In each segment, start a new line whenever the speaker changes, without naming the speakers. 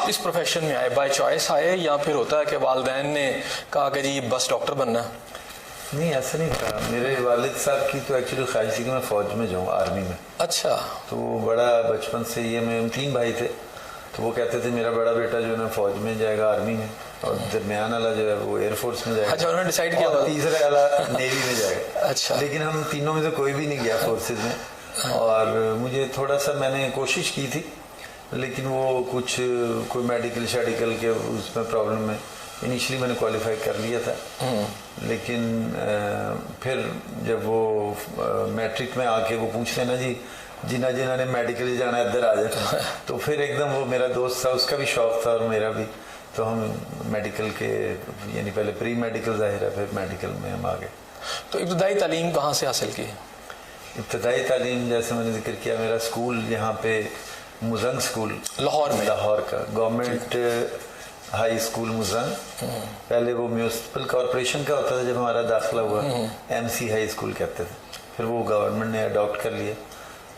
آپ اس پروفیشن میں آئے بائی چوائس آئے یا پھر ہوتا ہے کہ والدین نے کہا کہ جی بس ڈاکٹر بننا؟
نہیں ایسا نہیں تھا. میرے والد صاحب کی تو ایکچولی خواہش تھی کہ میں فوج میں جاؤں, آرمی میں.
اچھا.
تو وہ بڑا بچپن سے یہ میں 3 بھائی تھے, تو وہ کہتے تھے میرا بڑا بیٹا جو ہے نا فوج میں جائے گا, آرمی میں, اور درمیان والا جو ہے وہ ایئر فورس میں جائے گا.
اچھا, انہوں نے ڈیسائیڈ کیا,
اور تیسرا والا نیوی میں جائے گا.
اچھا.
لیکن ہم تینوں میں سے کوئی بھی نہیں گیا فورسز میں. اور مجھے تھوڑا سا میں نے کوشش کی تھی, لیکن وہ کچھ کوئی میڈیکل شیڈیکل کے اس میں پرابلم میں انیشلی میں نے کوالیفائی کر لیا تھا. لیکن پھر جب وہ میٹرک میں آ کے وہ پوچھ لینا جی جنہوں نے میڈیکل جانا ہے ادھر آ جائے, تو پھر ایک دم وہ میرا دوست تھا, اس کا بھی شوق تھا اور میرا بھی, تو ہم میڈیکل کے یعنی پہلے پری میڈیکل ظاہر ہے, پھر میڈیکل میں ہم آ گئے.
تو ابتدائی تعلیم کہاں سے حاصل کی؟
ابتدائی تعلیم جیسے میں نے ذکر کیا, میرا اسکول یہاں پہ مزنگ اسکول
لاہور میں,
لاہور کا گورنمنٹ ہائی اسکول مزنگ. پہلے وہ میونسپل کارپوریشن کا ہوتا تھا, جب ہمارا داخلہ ہوا ایم سی ہائی اسکول کہتے تھے, پھر وہ گورنمنٹ نے اڈاپٹ کر لیا,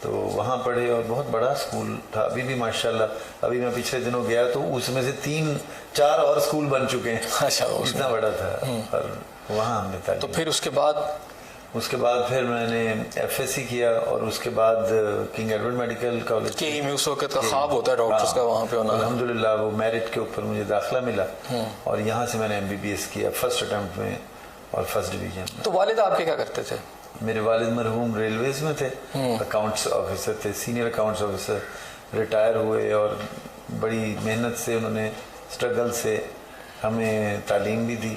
تو وہاں پڑھے. اور بہت بڑا اسکول تھا, ابھی بھی ماشاءاللہ, ابھی میں پچھلے دنوں گیا تو اس میں سے 3-4 اور اسکول بن چکے ہیں.
اچھا,
اتنا بڑا تھا. اور وہاں ہم نے تعلیم.
تو پھر اس کے بعد
پھر میں نے ایف ایس سی کیا, اور اس کے بعد کنگ ایڈورڈ میڈیکل کالج
کے میں اس وقت کا خواب ہوتا ہے ڈاکٹرز کا وہاں پہ ہونا.
الحمدللہ وہ میرٹ کے اوپر مجھے داخلہ ملا, اور یہاں سے میں نے MBBS کیا فرسٹ اٹیمپٹ میں اور فرسٹ ڈویژن میں.
تو والد آپ کے کیا کرتے تھے؟
میرے والد مرحوم ریلویز میں تھے, اکاؤنٹس آفیسر تھے, سینئر اکاؤنٹس آفیسر, ریٹائر ہوئے, اور بڑی محنت سے انہوں نے اسٹرگل سے ہمیں تعلیم بھی دی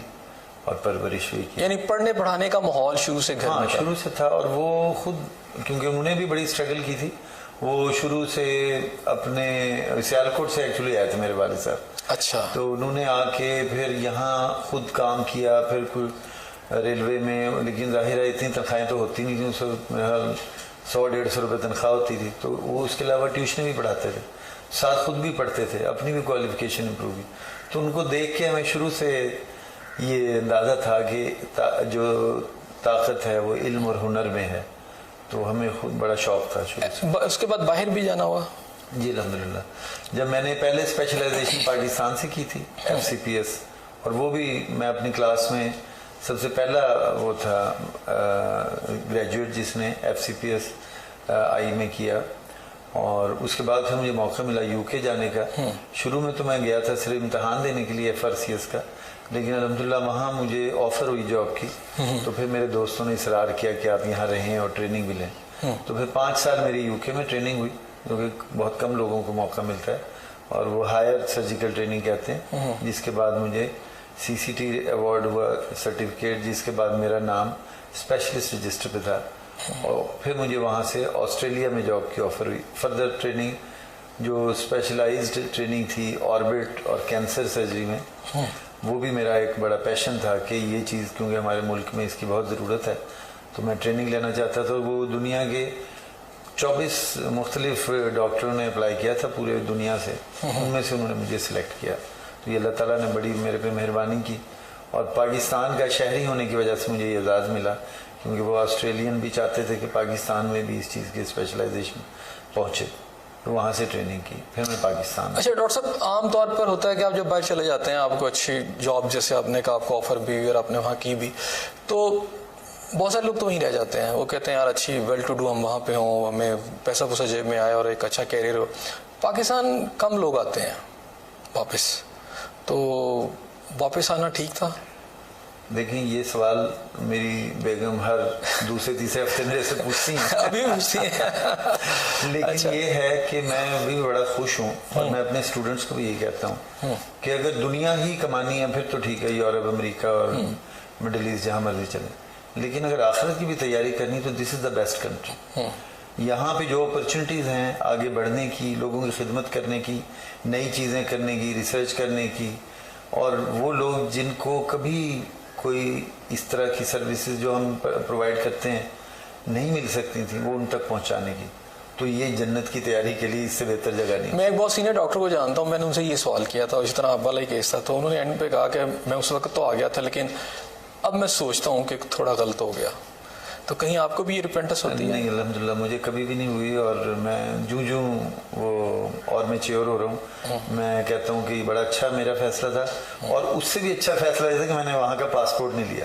اور پرورش بھی کی.
یعنی پڑھنے پڑھانے کا ماحول شروع سے گھر میں
شروع سے تھا. اور وہ خود کیونکہ انہوں نے بھی بڑی اسٹرگل کی تھی, وہ شروع سے اپنے سیالکوٹ سے ایکچولی آئے تھے میرے والد صاحب.
اچھا.
تو انہوں نے آ کے پھر یہاں خود کام کیا, پھر کوئی ریلوے میں, لیکن ظاہر ہے اتنی تنخواہیں تو ہوتی نہیں تھیں, اس وقت میرا 100-150 روپے تنخواہ ہوتی تھی. تو وہ اس کے علاوہ ٹیوشنیں بھی پڑھاتے تھے, ساتھ خود بھی پڑھتے تھے, اپنی بھی کوالیفیکیشن امپروو کی. تو ان کو دیکھ کے ہمیں شروع سے یہ اندازہ تھا کہ جو طاقت ہے وہ علم اور ہنر میں ہے, تو ہمیں خود بڑا شوق تھا شروع سے.
اس کے بعد باہر بھی جانا ہوا؟
جی الحمدللہ. جب میں نے پہلے اسپیشلائزیشن پاکستان سے کی تھی FCPS, اور وہ بھی میں اپنی کلاس میں سب سے پہلا وہ تھا گریجویٹ جس نے FCPS آئی میں کیا. اور اس کے بعد پھر مجھے موقع ملا UK جانے کا. شروع میں تو میں گیا تھا صرف امتحان دینے کے لیے FRCS کا, لیکن الحمدللہ وہاں مجھے آفر ہوئی جاب کی. تو پھر میرے دوستوں نے اصرار کیا کہ آپ یہاں رہیں اور ٹریننگ بھی لیں. تو پھر 5 سال میری UK میں ٹریننگ ہوئی, جو کہ بہت کم لوگوں کو موقع ملتا ہے, اور وہ ہائر سرجیکل ٹریننگ کہتے ہیں. جس کے بعد مجھے CCT ایوارڈ ہوا سرٹیفکیٹ, جس کے بعد میرا نام اسپیشلسٹ رجسٹر پہ تھا. اور پھر مجھے وہاں سے آسٹریلیا میں جاب کی آفر ہوئی. فردر ٹریننگ جو اسپیشلائزڈ ٹریننگ تھی آربٹ اور کینسر سرجری میں, وہ بھی میرا ایک بڑا پیشن تھا کہ یہ چیز کیونکہ ہمارے ملک میں اس کی بہت ضرورت ہے, تو میں ٹریننگ لینا چاہتا تھا. وہ دنیا کے 24 مختلف ڈاکٹروں نے اپلائی کیا تھا پورے دنیا سے, ان میں سے انہوں نے مجھے سلیکٹ کیا. تو یہ اللہ تعالیٰ نے بڑی میرے پہ مہربانی کی, اور پاکستان کا شہری ہونے کی وجہ سے مجھے یہ اعزاز ملا, کیونکہ وہ آسٹریلین بھی چاہتے تھے کہ پاکستان میں بھی اس چیز کی اسپیشلائزیشن پہنچے. تو وہاں سے ٹریننگ کی, پھر میں پاکستان.
اچھا ڈاکٹر صاحب, عام طور پر ہوتا ہے کہ آپ جب باہر چلے جاتے ہیں, آپ کو اچھی جاب جیسے آپ نے کہا آپ کو آفر بھی ہوئی اور آپ نے وہاں کی بھی, تو بہت سارے لوگ تو وہیں رہ جاتے ہیں. وہ کہتے ہیں یار اچھی ویل ٹو ڈو ہم وہاں پہ ہوں, ہمیں پیسہ پوسہ جیب میں آئے اور ایک اچھا کیریئر ہو. پاکستان کم لوگ آتے ہیں واپس, تو واپس آنا ٹھیک تھا؟
دیکھیں یہ سوال میری بیگم ہر دوسرے تیسرے ہفتے میرے سے پوچھتی ہیں,
ابھی پوچھتی ہیں.
لیکن یہ ہے کہ میں بھی بڑا خوش ہوں, اور میں اپنے اسٹوڈنٹس کو بھی یہی کہتا ہوں کہ اگر دنیا ہی کمانی ہے پھر تو ٹھیک ہے, یورپ امریکہ اور مڈل ایسٹ جہاں مرضی چلے, لیکن اگر آخرت کی بھی تیاری کرنی تو دس از دا بیسٹ کنٹری. یہاں پہ جو اپرچونٹیز ہیں آگے بڑھنے کی, لوگوں کی خدمت کرنے کی, نئی چیزیں کرنے کی, ریسرچ کرنے کی, اور وہ لوگ جن کو کبھی کوئی اس طرح کی سروسز جو ہم پرووائڈ کرتے ہیں نہیں مل سکتی تھیں, وہ ان تک پہنچانے کی, تو یہ جنت کی تیاری کے لیے اس سے بہتر جگہ نہیں.
میں ایک بہت سینئر ڈاکٹر کو جانتا ہوں, میں نے ان سے یہ سوال کیا تھا, اس طرح آپ والا ہی کیس تھا, تو انہوں نے اینڈ پہ کہا کہ میں اس وقت تو آ گیا تھا, لیکن اب میں سوچتا ہوں کہ تھوڑا غلط ہو گیا, تو کہیں آپ کو بھی یہ ریپینٹنس ہوتی ہے؟
نہیں الحمدللہ مجھے کبھی بھی نہیں ہوئی، اور میں جو وہ اور میچیور ہو رہا ہوں میں کہتا ہوں کہ بڑا اچھا میرا فیصلہ تھا، اور اس سے بھی اچھا فیصلہ یہ تھا کہ میں نے وہاں کا پاسپورٹ نہیں لیا،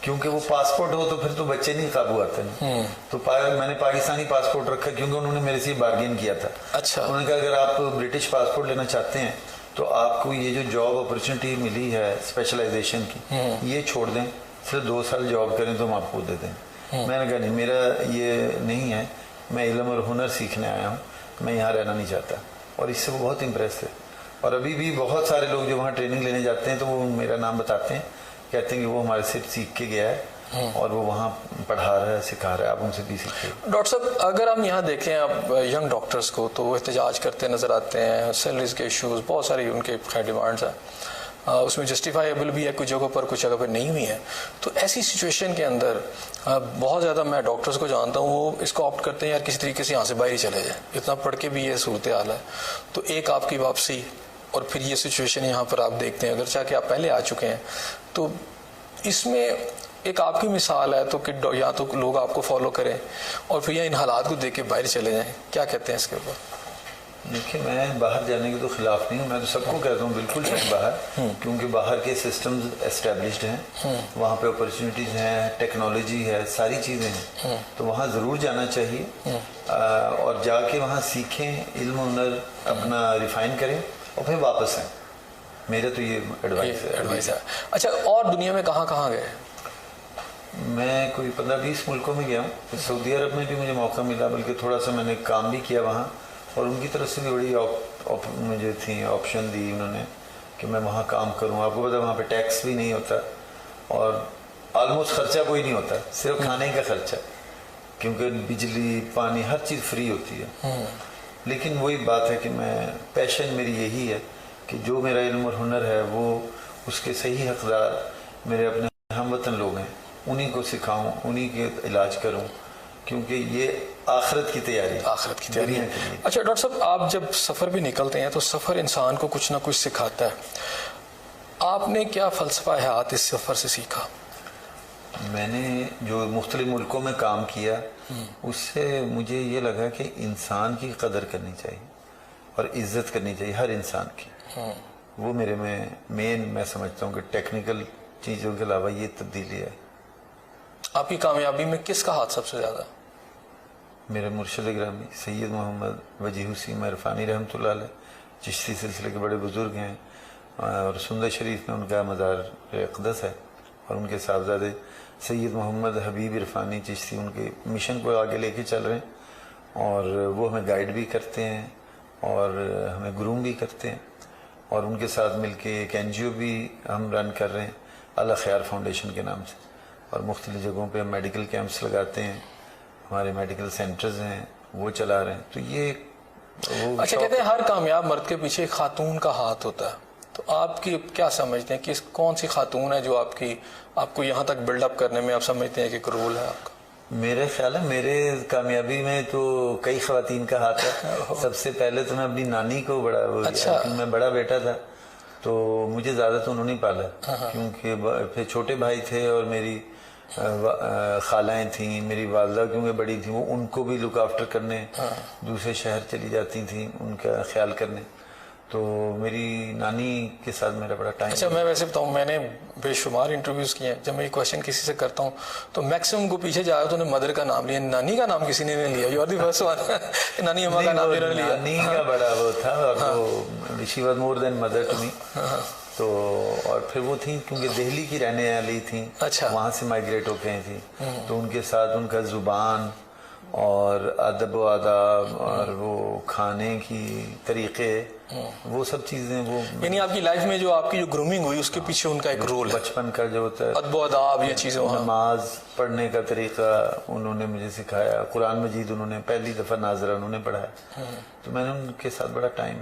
کیونکہ وہ پاسپورٹ ہو تو پھر تو بچے نہیں قابو آتے نا، تو میں نے پاکستانی پاسپورٹ رکھا کیونکہ انہوں نے میرے سے بارگین کیا تھا.
اچھا.
انہوں نے کہا اگر آپ برٹش پاسپورٹ لینا چاہتے ہیں تو آپ کو یہ جو جاب اپرچونٹی ملی ہے اسپیشلائزیشن کی یہ چھوڑ دیں، صرف 2 سال جاب کریں تو ہم آپ کو دے دیں. میں نے کہا نہیں، میرا یہ نہیں ہے، میں علم اور ہنر سیکھنے آیا ہوں، میں یہاں رہنا نہیں چاہتا. اور اس سے وہ بہت امپریس تھے، اور ابھی بھی بہت سارے لوگ جو وہاں ٹریننگ لینے جاتے ہیں تو وہ میرا نام بتاتے ہیں، کہتے ہیں کہ وہ ہمارے سے سیکھ کے گیا ہے اور وہ وہاں پڑھا رہا ہے سکھا رہا ہے، آپ ان سے بھی سیکھیں.
ڈاکٹر صاحب اگر ہم یہاں دیکھیں اب ینگ ڈاکٹرز کو تو وہ احتجاج کرتے نظر آتے ہیں، سیلریز کے ایشوز بہت ساری ان کے خیر ڈیمانڈس ہیں، اس میں جسٹیفائیبل بھی ہے کچھ جگہوں پر، کچھ جگہ پہ نہیں ہوئی ہیں. تو ایسی سچویشن کے اندر بہت زیادہ میں ڈاکٹرز کو جانتا ہوں وہ اس کو آپٹ کرتے ہیں یار کسی طریقے سے یہاں سے باہر ہی چلے جائیں، اتنا پڑھ کے بھی یہ صورتحال ہے. تو ایک آپ کی واپسی اور پھر یہ سچویشن یہاں پر آپ دیکھتے ہیں، اگرچہ کہ آپ پہلے آ چکے ہیں، تو اس میں ایک آپ کی مثال ہے تو کہ یا تو لوگ آپ کو فالو کریں اور پھر یا ان حالات کو دیکھ کے باہر چلے جائیں، کیا کہتے ہیں اس کے اوپر؟
دیکھیں میں باہر جانے کے تو خلاف نہیں ہوں، میں تو سب کو کہتا ہوں بالکل جائیں باہر، کیونکہ باہر کے سسٹمز اسٹیبلشڈ ہیں، وہاں پہ اپرچونیٹیز ہیں، ٹیکنالوجی ہے، ساری چیزیں ہیں، تو وہاں ضرور جانا چاہیے اور جا کے وہاں سیکھیں، علم ہنر اپنا ریفائن کریں اور پھر واپس آئیں. میرا تو یہ ایڈوائس ہے.
اچھا اور دنیا میں کہاں کہاں گئے؟
میں کوئی 15-20 ملکوں میں گیا ہوں. سعودی عرب میں بھی مجھے موقع ملا، بلکہ تھوڑا سا میں نے کام بھی کیا وہاں، اور ان کی طرف سے بھی بڑی مجھے تھی آپشن دی انہوں نے کہ میں وہاں کام کروں. آپ کو پتا وہاں پہ ٹیکس بھی نہیں ہوتا اور آلموسٹ خرچہ کوئی نہیں ہوتا، صرف کھانے کا خرچہ، کیونکہ بجلی پانی ہر چیز فری ہوتی ہے. لیکن وہی بات ہے کہ میں پیشن میری یہی ہے کہ جو میرا علم اور ہنر ہے وہ اس کے صحیح حقدار میرے اپنے ہم وطن لوگ ہیں، انہی کو سکھاؤں، انہی کے علاج کروں، کیونکہ یہ آخرت کی تیاری
ہے. اچھا ڈاکٹر صاحب آپ جب سفر بھی نکلتے ہیں تو سفر انسان کو کچھ نہ کچھ سکھاتا ہے، آپ نے کیا فلسفہ حیات اس سفر سے سیکھا؟
میں نے جو مختلف ملکوں میں کام کیا اس سے مجھے یہ لگا کہ انسان کی قدر کرنی چاہیے اور عزت کرنی چاہیے ہر انسان کی. وہ میرے میں مین میں سمجھتا ہوں کہ ٹیکنیکل چیزوں کے علاوہ یہ تبدیلی ہے.
آپ کی کامیابی میں کس کا ہاتھ سب سے زیادہ؟
میرے مرشد گرامی سید محمد وجیہ السین عرفانی رحمۃ اللہ علیہ، چشتی سلسلے کے بڑے بزرگ ہیں، اور سندر شریف میں ان کا مزار اقدس ہے، اور ان کے صاحبزادے سید محمد حبیب عرفانی چشتی ان کے مشن کو آگے لے کے چل رہے ہیں، اور وہ ہمیں گائیڈ بھی کرتے ہیں اور ہمیں گروم بھی کرتے ہیں. اور ان کے ساتھ مل کے ایک NGO بھی ہم رن کر رہے ہیں الخیار فاؤنڈیشن کے نام سے، اور مختلف جگہوں پہ ہم میڈیکل کیمپس لگاتے ہیں، ہمارے میڈیکل سینٹرز ہیں وہ چلا رہے ہیں. تو یہ
اچھا کہتے ہیں ہر کامیاب مرد کے پیچھے ایک خاتون کا ہاتھ ہوتا ہے، تو آپ کی کیا سمجھتے ہیں کہ کون سی خاتون ہے جو آپ کو یہاں تک بلڈ اپ کرنے میں آپ سمجھتے ہیں کہ ایک رول ہے آپ کا؟
میرے خیال ہے میرے کامیابی میں تو کئی خواتین کا ہاتھ ہے. سب سے پہلے تو میں اپنی نانی کو بڑا میں بڑا بیٹا تھا تو مجھے زیادہ تو انہوں نے پالا، کیونکہ پھر چھوٹے بھائی تھے اور میری خالائیں تھیں، میری والدہ کیونکہ بڑی تھیں وہ ان کو بھی لک آفٹر کرنے دوسرے شہر چلی جاتی تھیں ان کا خیال کرنے. تو میری نانی کے ساتھ میرا بڑا ٹائم.
اچھا میں ویسے بتاؤں میں نے بے شمار انٹرویوز کیے ہیں، جب میں یہ کوشچن کسی سے کرتا ہوں تو میکسیمم کو پیچھے جایا تو انہیں مدر کا نام لیا، نانی کا نام کسی نے نہیں لیا. You are the first one. نانی اماں کا نام انہوں نے لیا.
نانی کا بڑا وہ تھا، اور وہ she was more than mother to me. تو اور پھر وہ تھیں کیونکہ دہلی کی رہنے والی تھیں، وہاں سے مائگریٹ ہو گئی تھیں، تو ان کے ساتھ ان کا زبان اور ادب و آداب اور وہ کھانے کی طریقے وہ سب چیزیں وہ
یعنی آپ کی لائف میں جو آپ کی جو گرومنگ ہوئی اس کے پیچھے ان کا ایک رول ہے،
بچپن کا جو ہوتا ہے
ادب و آداب یہ چیزیں.
نماز پڑھنے کا طریقہ انہوں نے مجھے سکھایا، قرآن مجید انہوں نے پہلی دفعہ ناظرہ انہوں نے پڑھایا، تو میں نے ان کے ساتھ بڑا ٹائم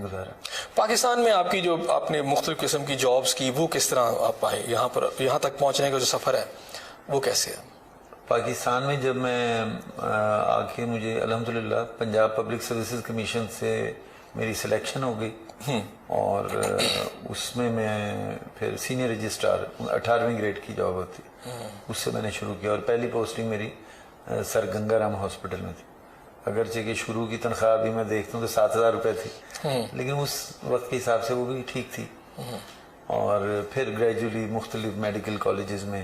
گزارا.
پاکستان میں آپ کی جو آپ نے مختلف قسم کی جابز کی وہ کس طرح آپ آئے یہاں تک پہنچنے کا جو سفر ہے وہ کیسے ہے؟
پاکستان میں جب میں آ کے مجھے الحمدللہ پنجاب پبلک سروسز کمیشن سے میری سلیکشن ہو گئی اور اس میں پھر سینئر رجسٹرار 18ویں گریڈ کی جاب ہوتی اس سے میں نے شروع کیا اور پہلی پوسٹنگ میری سر گنگا رام ہاسپٹل میں تھی. اگرچہ کہ شروع کی تنخواہ بھی میں دیکھتا ہوں تو 7,000 روپے تھی لیکن اس وقت کے حساب سے وہ بھی ٹھیک تھی. اور پھر گریجولی مختلف میڈیکل کالجز میں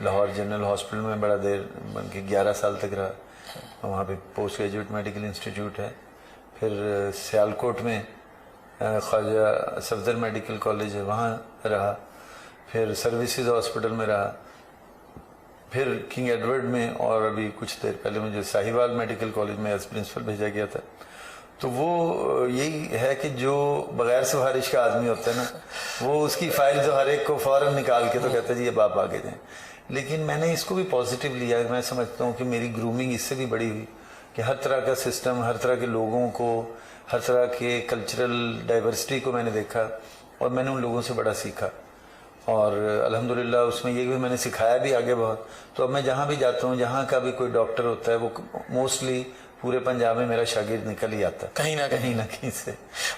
لاہور جنرل ہاسپٹل میں بڑا دیر بن کے 11 سال تک رہا. وہاں پہ پوسٹ گریجویٹ میڈیکل انسٹیٹیوٹ ہے. پھر سیالکوٹ میں خواجہ صفدر میڈیکل کالج ہے وہاں رہا. پھر سروسز ہاسپٹل میں رہا. پھر کنگ ایڈورڈ میں اور ابھی کچھ دیر پہلے مجھے ساہیوال میڈیکل کالج میں ایز پرنسپل بھیجا گیا تھا. تو وہ یہی ہے کہ جو بغیر سفارش کا آدمی ہوتا ہے نا وہ اس کی فائل جو ہر ایک کو فوراً نکال کے تو کہتا ہے جی اب آپ آگے جائیں. لیکن میں نے اس کو بھی پازیٹیو لیا. میں سمجھتا ہوں کہ میری گرومنگ اس سے بھی بڑی ہوئی کہ ہر طرح کا سسٹم, ہر طرح کے لوگوں کو, ہر طرح کے کلچرل ڈائیورسٹی کو میں نے دیکھا اور میں نے ان لوگوں سے بڑا سیکھا. اور الحمدللہ اس میں یہ بھی میں نے سکھایا بھی آگے بہت. تو اب میں جہاں بھی جاتا ہوں, جہاں کا بھی کوئی ڈاکٹر ہوتا ہے, وہ موسٹلی پورے پنجاب میں میرا شاگرد نکل ہی آتا ہے
کہیں نہ
کہیں سے.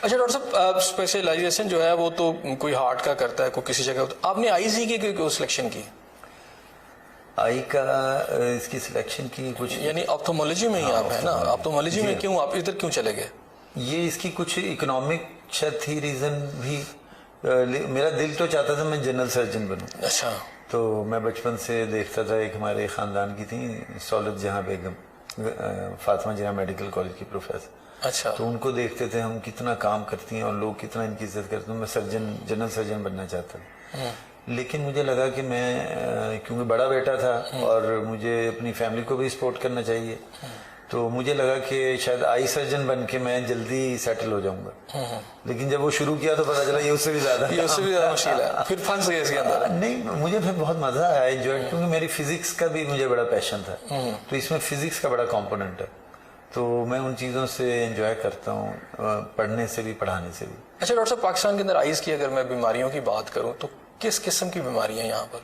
اچھا ڈاکٹر صاحب, اسپیشلائزیشن جو ہے وہ تو کوئی ہارٹ کا کرتا ہے, کوئی کسی جگہ. آپ نے آئی سی کی کوئی سلیکشن کی؟
آئی کا اس کی سلیکشن کی کچھ,
یعنی آپتھومولوجی میں ہی آپ ہیں نا. آپتھومولوجی میں کیوں آپ ادھر کیوں چلے گئے؟
یہ اس کی کچھ اکنامک شاید تھی ریزن بھی. میرا دل تو چاہتا تھا میں جنرل سرجن بنوں.
اچھا.
تو میں بچپن سے دیکھتا تھا, ایک ہمارے خاندان کی تھی سولت جہاں بیگم, فاطمہ جہاں میڈیکل کالج کی پروفیسر.
اچھا.
تو ان کو دیکھتے تھے ہم کتنا کام کرتی ہیں اور لوگ کتنا ان کی عزت کرتے ہیں. میں جنرل سرجن بننا چاہتا تھا. لیکن مجھے لگا کہ میں کیونکہ بڑا بیٹا تھا اور مجھے اپنی فیملی کو بھی سپورٹ کرنا چاہیے, تو مجھے لگا کہ شاید آئی سرجن بن کے میں جلدی سیٹل ہو جاؤں گا. لیکن جب وہ شروع کیا تو پتا چلا یہ اس سے بھی زیادہ
مشکل ہے. پھر پھنس گئے اس کے اندر.
نہیں, مجھے پھر بہت مزہ آیا انجوائے, کیونکہ میری فزکس کا بھی مجھے بڑا پیشن تھا. تو اس میں فزکس کا بڑا کمپوننٹ ہے, تو میں ان چیزوں سے انجوائے کرتا ہوں, پڑھنے سے بھی پڑھانے سے بھی.
اچھا ڈاکٹر صاحب, پاکستان کے اندر آئیز کی اگر میں بیماریوں کی بات کروں تو کس قسم کی بیماریاں یہاں پر؟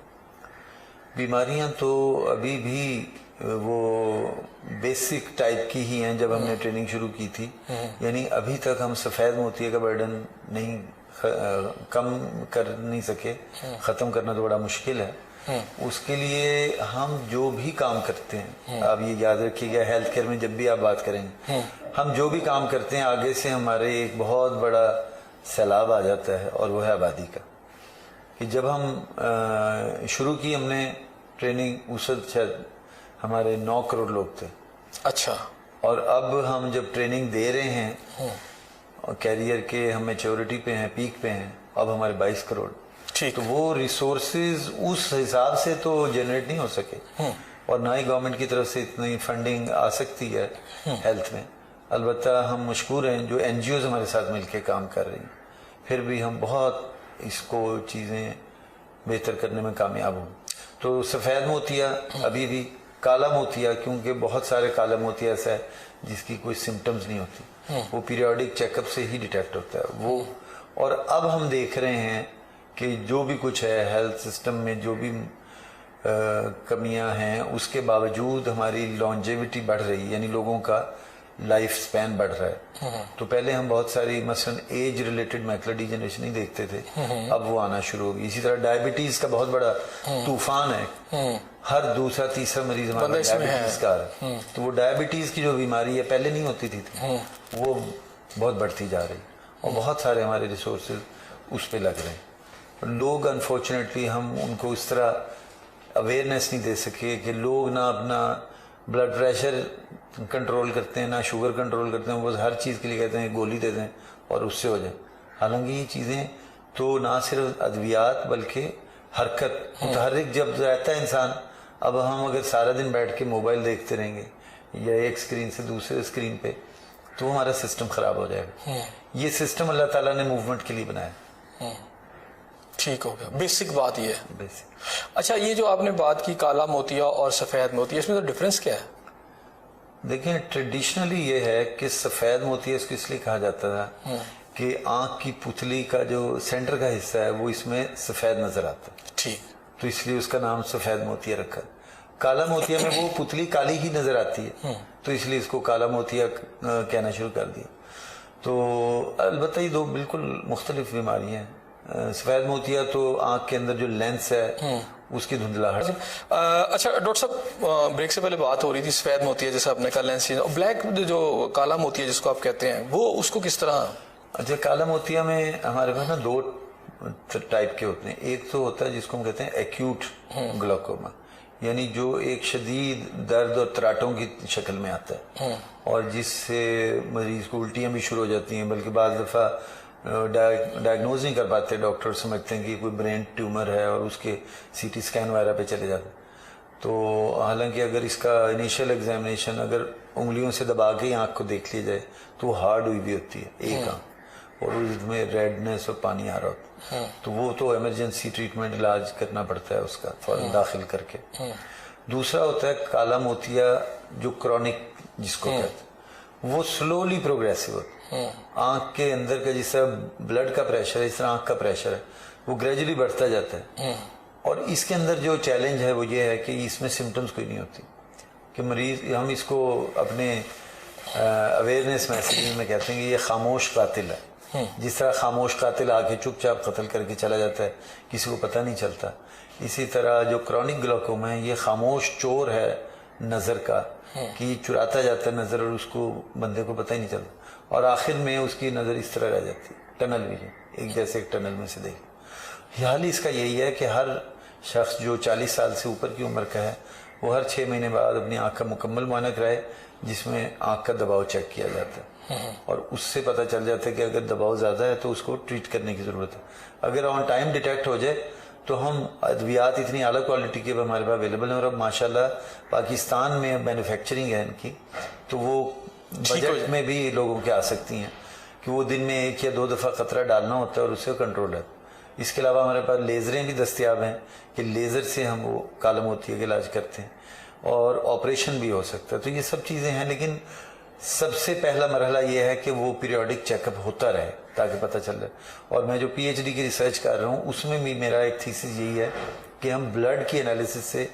بیماریاں تو ابھی بھی وہ بیسک ٹائپ کی ہی ہیں جب ہم نے ٹریننگ شروع کی تھی. یعنی ابھی تک ہم سفید موتیے کا برڈن نہیں کم کر نہیں سکے. ختم کرنا تو بڑا مشکل ہے. اس کے لیے ہم جو بھی کام کرتے ہیں, آپ یہ یاد رکھیے گا, ہیلتھ کیئر میں جب بھی آپ بات کریں گے, ہم جو بھی کام کرتے ہیں آگے سے ہمارے ایک بہت بڑا سیلاب آ جاتا ہے, اور وہ ہے آبادی کا. کہ جب ہم شروع کی ہم نے ٹریننگ, اس وقت شاید ہمارے 9 کروڑ لوگ تھے.
اچھا.
اور اب ہم جب ٹریننگ دے رہے ہیں کیریئر کے, ہم میچورٹی پہ ہیں, پیک پہ ہیں, اب ہمارے 22 کروڑ.
ٹھیک.
تو وہ ریسورسز اس حساب سے تو جنریٹ نہیں ہو سکے, اور نہ ہی گورنمنٹ کی طرف سے اتنی فنڈنگ آ سکتی ہے ہیلتھ میں. البتہ ہم مشکور ہیں جو این جی اوز ہمارے ساتھ مل کے کام کر رہی ہیں, پھر بھی ہم بہت اس کو چیزیں بہتر کرنے میں کامیاب ہوں. تو سفید موتیا ابھی بھی, کالا موتیا کیونکہ بہت سارے کالا موتیا ایسا ہے جس کی کوئی سمٹمز نہیں ہوتی, وہ پیریوڈک چیک اپ سے ہی ڈیٹیکٹ ہوتا ہے وہ. اور اب ہم دیکھ رہے ہیں کہ جو بھی کچھ ہے ہیلتھ سسٹم میں, جو بھی کمیاں ہیں, اس کے باوجود ہماری لانجیوٹی بڑھ رہی ہے, یعنی لوگوں کا لائف سپین بڑھ رہا ہے. تو پہلے ہم بہت ساری مثلا ایج ریلیٹڈ میکولر ڈیجنریشن نہیں دیکھتے تھے, اب وہ آنا شروع ہوگی. اسی طرح ڈائبٹیز کا بہت بڑا طوفان ہے, ہر دوسرا تیسرا مریض ہمارا ڈائبٹیز کا ہے. تو وہ ڈائبٹیز کی جو بیماری ہے پہلے نہیں ہوتی تھی, وہ بہت بڑھتی جا رہی, اور بہت سارے ہمارے ریسورسز اس پہ لگ رہے ہیں. لوگ انفارچونیٹلی ہم ان کو اس طرح اویئرنیس نہیں دے سکے کہ لوگ نہ اپنا بلڈ پریشر کنٹرول کرتے ہیں, نہ شوگر کنٹرول کرتے ہیں, وہ ہر چیز کے لیے کہتے ہیں گولی دے دیں اور اس سے ہو جائے. حالانکہ یہ چیزیں تو نہ صرف ادویات بلکہ حرکت, متحرک جب رہتا ہے انسان. اب ہم اگر سارا دن بیٹھ کے موبائل دیکھتے رہیں گے یا ایک اسکرین سے دوسرے اسکرین پہ, تو ہمارا سسٹم خراب ہو جائے گا. یہ سسٹم اللہ تعالیٰ نے موومنٹ کے لیے بنایا.
ٹھیک ہو گیا, بیسک بات یہ ہے. اچھا, یہ جو آپ نے بات کی کالا موتیا اور سفید موتیا, اس میں تو ڈفرینس کیا ہے؟
دیکھیں ٹریڈیشنلی یہ ہے کہ سفید موتیا اس کو اس لیے کہا جاتا تھا کہ آنکھ کی پتلی کا جو سینٹر کا حصہ ہے وہ اس میں سفید نظر آتا ہے.
ٹھیک.
تو اس لیے اس کا نام سفید موتیا رکھا. کالا موتیا میں وہ پتلی کالی ہی نظر آتی ہے, تو اس لیے اس کو کالا موتیا کہنا شروع کر دیا. تو البتہ یہ دو بالکل مختلف بیماریاں ہیں. سفید موتیا تو آنکھ کے اندر جو لینس ہے اس کی دھندلاہٹ.
اچھا ڈاکٹر صاحب، بریک سے پہلے بات ہو رہی تھی سفید موتیا جیسے آپ نے کہا لینس، اور بلیک جو کالا موتیا جس کو آپ کہتے ہیں، وہ اس کو کس طرح؟
اچھا، کالا موتیا میں ہمارے پاس نا دو ٹائپ کے ہوتے ہیں. ایک تو ہوتا ہے جس کو ہم کہتے ہیں ایکیوٹ گلوکوما، یعنی جو ایک شدید درد اور تراٹوں کی شکل میں آتا ہے اور جس سے مریض کو الٹیاں بھی شروع ہو جاتی ہیں، بلکہ بعض دفعہ ڈائگنوز نہیں کر پاتے، ڈاکٹر سمجھتے ہیں کہ کوئی برین ٹیومر ہے اور اس کے سی ٹی اسکین وغیرہ پہ چلے جاتے ہیں. تو حالانکہ اگر اس کا انیشیل ایگزامینیشن اگر انگلیوں سے دبا کے ہی آنکھ کو دیکھ لیا جائے تو وہ ہارڈ ہوئی بھی ہوتی ہے ایک آنکھ، اور اس میں ریڈنس اور پانی آ رہا ہوتا ہے، تو وہ تو ایمرجنسی ٹریٹمنٹ علاج کرنا پڑتا ہے اس کا فوراً داخل کر کے. دوسرا ہوتا ہے کالا موتیا جو کرونک جس کو کہتے ہیں، وہ سلولی پروگریسو ہوتا ہے. آنکھ کے اندر کا جس طرح بلڈ کا پریشر ہے، اس طرح آنکھ کا پریشر ہے، وہ گریجولی بڑھتا جاتا ہے. اور اس کے اندر جو چیلنج ہے وہ یہ ہے کہ اس میں سمٹمز کوئی نہیں ہوتی، کہ مریض، ہم اس کو اپنے اویئرنیس میسیجنگ میں کہتے ہیں کہ یہ خاموش قاتل ہے. جس طرح خاموش قاتل آ کے چپ چاپ قتل کر کے چلا جاتا ہے، کسی کو پتہ نہیں چلتا، اسی طرح جو کرونک گلوکوما ہے یہ خاموش چور ہے نظر کا، کہ یہ چراتا جاتا ہے نظر اور اس کو بندے کو پتہ ہی نہیں چلتا، اور آخر میں اس کی نظر اس طرح رہ جاتی ہے، ٹنل ویژن، ایک جیسے ایک ٹنل میں سے دیکھ. حال اس کا یہی ہے کہ ہر شخص جو 40 سال سے اوپر کی عمر کا ہے وہ ہر 6 مہینے بعد اپنی آنکھ کا مکمل معائنہ کرائے، جس میں آنکھ کا دباؤ چیک کیا جاتا ہے، اور اس سے پتہ چل جاتا ہے کہ اگر دباؤ زیادہ ہے تو اس کو ٹریٹ کرنے کی ضرورت ہے. اگر آن ٹائم ڈیٹیکٹ ہو جائے تو ہم ادویات اتنی اعلیٰ کوالٹی کے ہمارے پاس اویلیبل ہیں، اور اب ماشاءاللہ پاکستان میں مینوفیکچرنگ ہے ان کی، تو وہ بجٹ میں بھی لوگوں کے آ سکتی ہیں کہ وہ دن میں 1 یا 2 دفعہ قطرہ ڈالنا ہوتا ہے اور اس سے کنٹرول ہے. اس کے علاوہ ہمارے پاس لیزریں بھی دستیاب ہیں کہ لیزر سے ہم وہ کالا موتیا کا علاج کرتے ہیں، اور آپریشن بھی ہو سکتا ہے. تو یہ سب چیزیں ہیں، لیکن سب سے پہلا مرحلہ یہ ہے کہ وہ پیریوڈک چیک اپ ہوتا رہے تاکہ پتہ چل رہے. اور میں جو پی ایچ ڈی کی ریسرچ کر رہا ہوں اس میں بھی میرا ایک تھیسس یہی ہے کہ ہم بلڈ کی انالیسس سے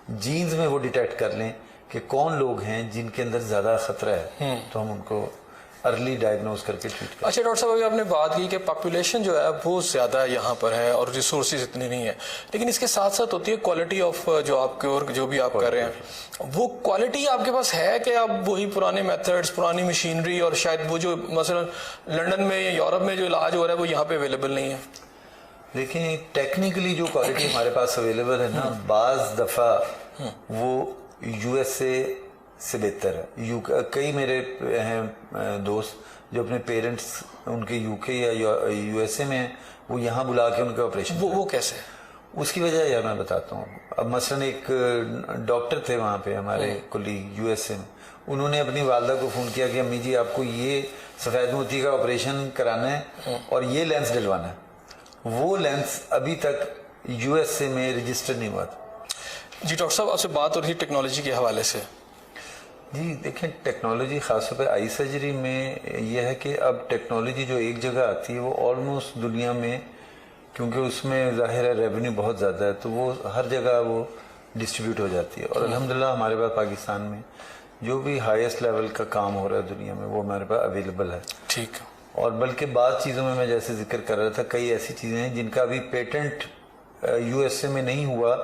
جینز میں وہ ڈیٹیکٹ کر لیں کہ کون لوگ ہیں جن کے اندر زیادہ خطرہ ہے، تو ہم ان کو ارلی ڈائگنوز کر کے ٹریٹ کریں.
اچھا ڈاکٹر صاحب، ابھی آپ نے بات کی کہ پاپولیشن جو ہے بہت زیادہ یہاں پر ہے اور ریسورسز اتنی نہیں ہے، لیکن اس کے ساتھ ساتھ ہوتی ہے کوالٹی آف جو آپ کے اور جو بھی آپ کر رہے ہیں، وہ کوالٹی آپ کے پاس ہے کہ آپ وہی پرانے میتھڈز، پرانی مشینری، اور شاید وہ جو مثلا لنڈن میں یا یورپ میں جو علاج ہو رہا ہے وہ یہاں پہ اویلیبل نہیں ہے؟
دیکھیں ٹیکنیکلی جو کوالٹی ہمارے پاس اویلیبل ہے نا، بعض دفعہ وہ یو ایس اے سے بہتر ہے. کئی میرے ہیں دوست جو اپنے پیرنٹس ان کے یو کے یا یو ایس اے میں ہیں، وہ یہاں بلا کے ان کا آپریشن.
وہ کیسے؟
اس کی وجہ یار میں بتاتا ہوں. اب مثلا ایک ڈاکٹر تھے وہاں پہ ہمارے کولیگ یو ایس اے میں، انہوں نے اپنی والدہ کو فون کیا کہ امی جی آپ کو یہ سفید موتی کا آپریشن کرانا ہے اور یہ لینس ڈلوانا ہے. وہ لینس ابھی تک یو ایس اے میں رجسٹر نہیں ہوا تھا.
جی ڈاکٹر صاحب، آپ سے بات ہو رہی تھی ٹیکنالوجی کے حوالے سے.
جی دیکھیں، ٹیکنالوجی خاص طور پہ آئی سرجری میں یہ ہے کہ اب ٹیکنالوجی جو ایک جگہ آتی ہے وہ آلموسٹ دنیا میں، کیونکہ اس میں ظاہر ہے ریونیو بہت زیادہ ہے، تو وہ ہر جگہ وہ ڈسٹریبیوٹ ہو جاتی ہے. اور الحمدللہ ہمارے پاس پاکستان میں جو بھی ہائیسٹ لیول کا کام ہو رہا ہے دنیا میں وہ ہمارے پاس اویلیبل ہے.
ٹھیک.
اور بلکہ بعض چیزوں میں جیسے ذکر کر رہا تھا، کئی ایسی چیزیں ہیں جن کا ابھی پیٹنٹ یو ایس اے میں نہیں ہوا،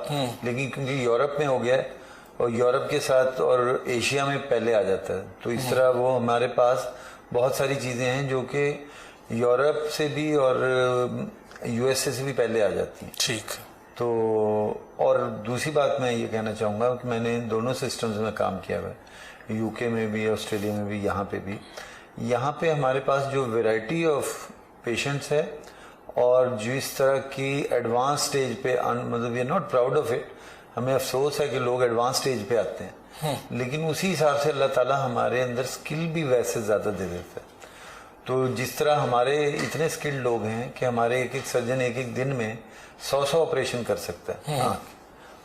لیکن کیونکہ یورپ میں ہو گیا ہے اور یورپ کے ساتھ اور ایشیا میں پہلے آ جاتا ہے، تو اس طرح وہ ہمارے پاس بہت ساری چیزیں ہیں جو کہ یورپ سے بھی اور یو ایس اے سے بھی پہلے آ جاتی ہیں.
ٹھیک.
تو اور دوسری بات میں یہ کہنا چاہوں گا کہ میں نے دونوں سسٹمز میں کام کیا ہوا ہے، یو کے میں بھی، آسٹریلیا میں بھی، یہاں پہ بھی. یہاں پہ ہمارے پاس جو ویرائٹی آف پیشنٹس ہے اور جو اس طرح کی ایڈوانس سٹیج پہ، مطلب we are not proud of it, ہمیں افسوس ہے کہ لوگ ایڈوانس سٹیج پہ آتے ہیں، لیکن اسی حساب سے اللہ تعالیٰ ہمارے اندر سکل بھی ویسے زیادہ دے دیتا ہے. تو جس طرح ہمارے اتنے سکلڈ لوگ ہیں کہ ہمارے ایک ایک سرجن ایک ایک دن میں 100 آپریشن کر سکتا ہے.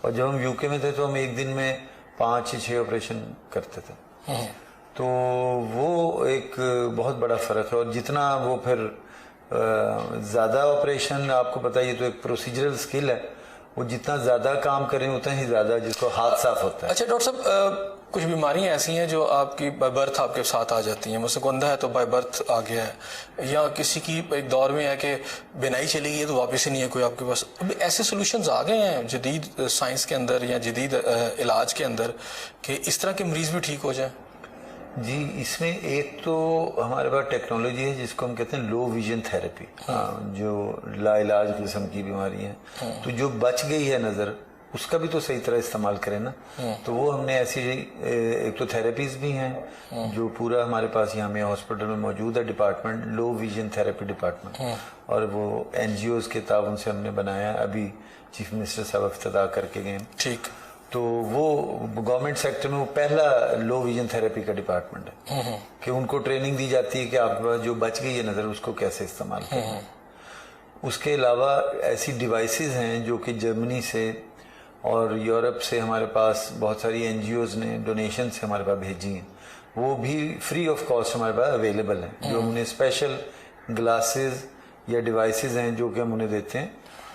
اور جب ہم یو کے میں تھے تو ہم ایک دن میں 5 یا 6 آپریشن کرتے تھے. تو وہ ایک بہت بڑا فرق ہے. اور جتنا وہ پھر زیادہ آپریشن، آپ کو پتہ، یہ تو ایک پروسیجرل سکل ہے، وہ جتنا زیادہ کام کریں اتنا ہی زیادہ جس کو ہاتھ صاف ہوتا ہے.
اچھا ڈاکٹر صاحب، کچھ بیماریاں ایسی ہیں جو آپ کی بائی برتھ آپ کے ساتھ آ جاتی ہیں. مسکندہ ہے تو بائی برتھ آ گیا ہے, یا کسی کی ایک دور میں ہے کہ بینائی چلی گئی ہے تو واپس ہی نہیں ہے کوئی آپ کے پاس. اب ایسے سولوشنز آ گئے ہیں جدید سائنس کے اندر یا جدید علاج کے اندر کہ اس طرح کے مریض بھی ٹھیک ہو جائیں.
جی, اس میں ایک تو ہمارے پاس ٹیکنالوجی ہے جس کو ہم کہتے ہیں لو ویژن تھراپی, جو لا علاج قسم کی بیماری ہیں. تو جو بچ گئی ہے نظر, اس کا بھی تو صحیح طرح استعمال کریں نا. تو وہ ہم نے ایسی ایک تو تھراپیز بھی ہیں جو پورا ہمارے پاس یہاں ہاسپٹل میں موجود ہے ڈپارٹمنٹ, لو ویژن تھراپی ڈپارٹمنٹ, اور وہ این جی اوز کے تعاون سے ہم نے بنایا. ابھی چیف منسٹر صاحب افتتاح کر کے گئے.
ٹھیک.
تو وہ گورنمنٹ سیکٹر میں وہ پہلا لو ویژن تھراپی کا ڈپارٹمنٹ ہے کہ ان کو ٹریننگ دی جاتی ہے کہ آپ جو بچ گئی ہے نظر اس کو کیسے استعمال کریں. اس کے علاوہ ایسی ڈیوائسز ہیں جو کہ جرمنی سے اور یورپ سے ہمارے پاس بہت ساری این جی اوز نے ڈونیشن سے ہمارے پاس بھیجی ہیں. وہ بھی فری آف کاسٹ ہمارے پاس اویلیبل ہیں, جو ہم نے اسپیشل گلاسز یا ڈیوائسز ہیں جو کہ ہم انہیں دیتے ہیں,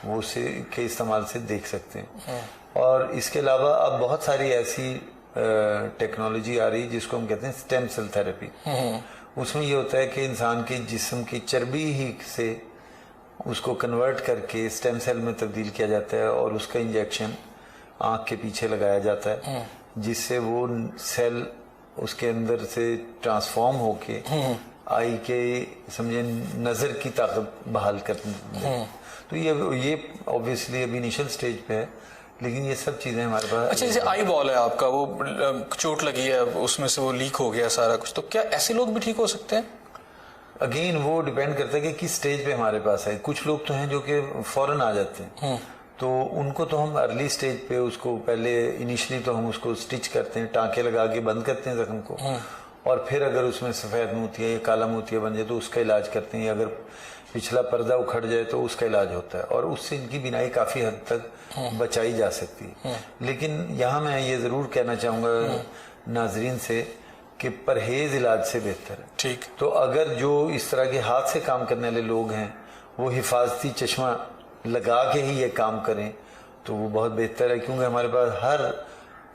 وہ اسے کے استعمال سے دیکھ سکتے ہیں. اور اس کے علاوہ اب بہت ساری ایسی ٹیکنالوجی آ رہی جس کو ہم کہتے ہیں اسٹیم سیل تھراپی. اس میں یہ ہوتا ہے کہ انسان کے جسم کی چربی ہی سے اس کو کنورٹ کر کے اسٹیم سیل میں تبدیل کیا جاتا ہے, اور اس کا انجیکشن آنکھ کے پیچھے لگایا جاتا ہے, جس سے وہ سیل اس کے اندر سے ٹرانسفارم ہو کے آئی کے سمجھے نظر کی طاقت بحال کر دے. تو یہ اوبویسلی ابھی انیشل سٹیج پہ ہے, لیکن یہ سب چیزیں ہمارے پاس.
اچھا, جیسے آئی بال ہے آپ کا, وہ چوٹ لگی ہے, اس میں سے وہ لیک ہو گیا سارا کچھ, تو کیا ایسے لوگ بھی ٹھیک ہو سکتے ہیں؟
اگین وہ ڈیپینڈ کرتا ہے کہ کس سٹیج پہ ہمارے پاس ہے. کچھ لوگ تو ہیں جو کہ فوراً آ جاتے ہیں, تو ان کو تو ہم ارلی سٹیج پہ اس کو پہلے انیشلی تو ہم اس کو سٹچ کرتے ہیں, ٹانکے لگا کے بند کرتے ہیں زخم کو, اور پھر اگر اس میں سفید موتیا یا کالا موتیا بن جائے تو اس کا علاج کرتے ہیں, یا اگر پچھلا پردہ اکھڑ جائے تو اس کا علاج ہوتا ہے, اور اس سے ان کی بینائی کافی حد تک بچائی جا سکتی ہے. لیکن یہاں میں یہ ضرور کہنا چاہوں گا ناظرین سے کہ پرہیز علاج سے بہتر ہے.
ٹھیک.
تو اگر جو اس طرح کے ہاتھ سے کام کرنے والے لوگ ہیں وہ حفاظتی چشمہ لگا کے ہی یہ کام کریں تو وہ بہت بہتر ہے, کیونکہ ہمارے پاس ہر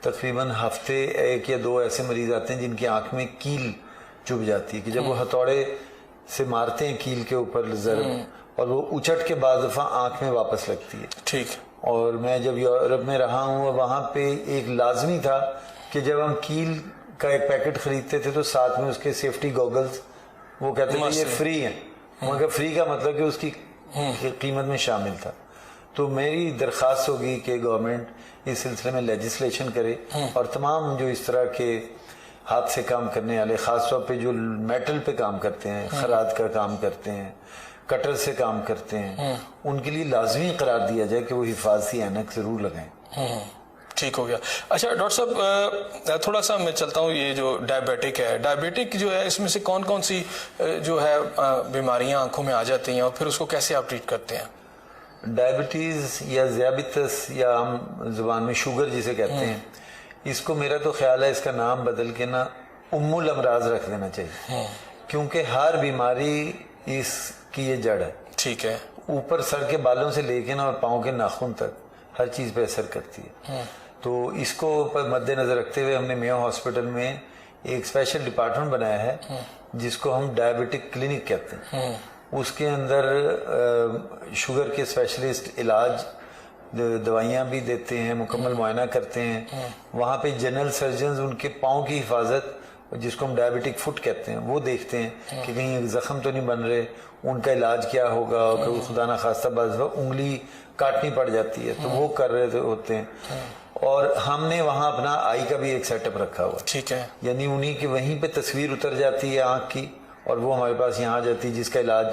تقریباً ہفتے 1 یا 2 ایسے مریض آتے ہیں جن کی آنکھ میں کیل چبھ جاتی ہے, کہ جب وہ ہتھوڑے سے مارتے ہیں کیل کے اوپر ضرب, اور وہ اچٹ کے بعد دفعہ آنکھ میں واپس لگتی ہے.
ٹھیک.
اور میں جب یورپ میں رہا ہوں, وہاں پہ ایک لازمی تھا کہ جب ہم کیل کا ایک پیکٹ خریدتے تھے تو ساتھ میں اس کے سیفٹی گوگلز, وہ کہتے تھے یہ فری ہیں, مگر فری کا مطلب کہ اس کی قیمت میں شامل تھا. تو میری درخواست ہوگی کہ گورنمنٹ اس سلسلے میں لیجسلیشن کرے, اور تمام جو اس طرح کے ہاتھ سے کام کرنے والے, خاص طور پہ جو میٹل پہ کام کرتے ہیں, خراد کا کام کرتے ہیں, کٹر سے کام کرتے ہیں, ان کے لیے لازمی قرار دیا جائے کہ وہ حفاظتی اینک ضرور لگائیں.
ٹھیک ہو گیا. اچھا ڈاکٹر صاحب, تھوڑا سا میں چلتا ہوں, یہ جو ڈائبیٹک ہے, ڈائبیٹک جو ہے اس میں سے کون کون سی جو ہے بیماریاں آنکھوں میں آ جاتی ہیں, اور پھر اس کو کیسے آپ ٹریٹ کرتے ہیں؟
ڈائبٹیز یا ذیابیطس یا ہم زبان میں شوگر جسے کہتے ہیں, اس کو میرا تو خیال ہے اس کا نام بدل کے نا الامراض رکھ دینا چاہیے, کیونکہ ہر بیماری اس کی یہ جڑ ہے.
ٹھیک ہے.
اوپر سر کے بالوں سے لے کے نا اور پاؤں کے ناخن تک ہر چیز پہ اثر کرتی ہے. تو اس کو مد نظر رکھتے ہوئے ہم نے میو ہاسپٹل میں ایک اسپیشل ڈپارٹمنٹ بنایا ہے جس کو ہم ڈائبٹک کلینک کہتے ہیں. اس کے اندر شوگر کے اسپیشلسٹ علاج, دوائیاں بھی دیتے ہیں, مکمل معائنہ کرتے ہیں. وہاں پہ جنرل سرجنز ان کے پاؤں کی حفاظت, جس کو ہم ڈائبٹک فٹ کہتے ہیں, وہ دیکھتے ہیں کہ کہیں زخم تو نہیں بن رہے, ان کا علاج کیا ہوگا, کہ خدا نخواستہ بعض انگلی کاٹنی پڑ جاتی ہے تو وہ کر رہے ہوتے ہیں. اور ہم نے وہاں اپنا آئی کا بھی ایک سیٹ اپ رکھا ہوا.
ٹھیک ہے.
یعنی انہی کی وہیں پہ تصویر اتر جاتی ہے آنکھ کی, اور وہ ہمارے پاس یہاں آ جاتی ہے, جس کا علاج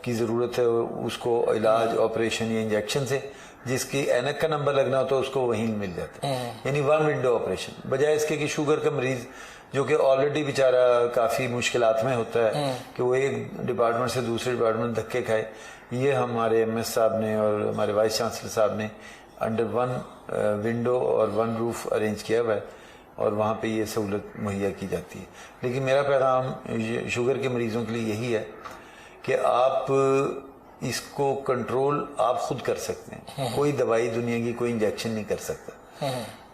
کی ضرورت ہے اس کو علاج آپریشن یا انجیکشن سے, جس کی اینک کا نمبر لگنا ہوتا ہے اس کو وہیں مل جاتا ہے. یعنی 1 ونڈو آپریشن, بجائے اس کے کہ شوگر کا مریض جو کہ آلریڈی بیچارہ کافی مشکلات میں ہوتا ہے کہ وہ ایک ڈپارٹمنٹ سے دوسرے ڈپارٹمنٹ دھکے کھائے, یہ ہمارے ایم ایس صاحب نے اور ہمارے وائس چانسلر صاحب نے انڈر 1 ونڈو اور 1 روف ارینج کیا ہوا ہے, اور وہاں پہ یہ سہولت مہیا کی جاتی ہے. لیکن میرا پیغام شوگر کے مریضوں کے لیے یہی ہے کہ آپ اس کو کنٹرول آپ خود کر سکتے ہیں. کوئی دوائی دنیا کی, کوئی انجیکشن نہیں کر سکتا.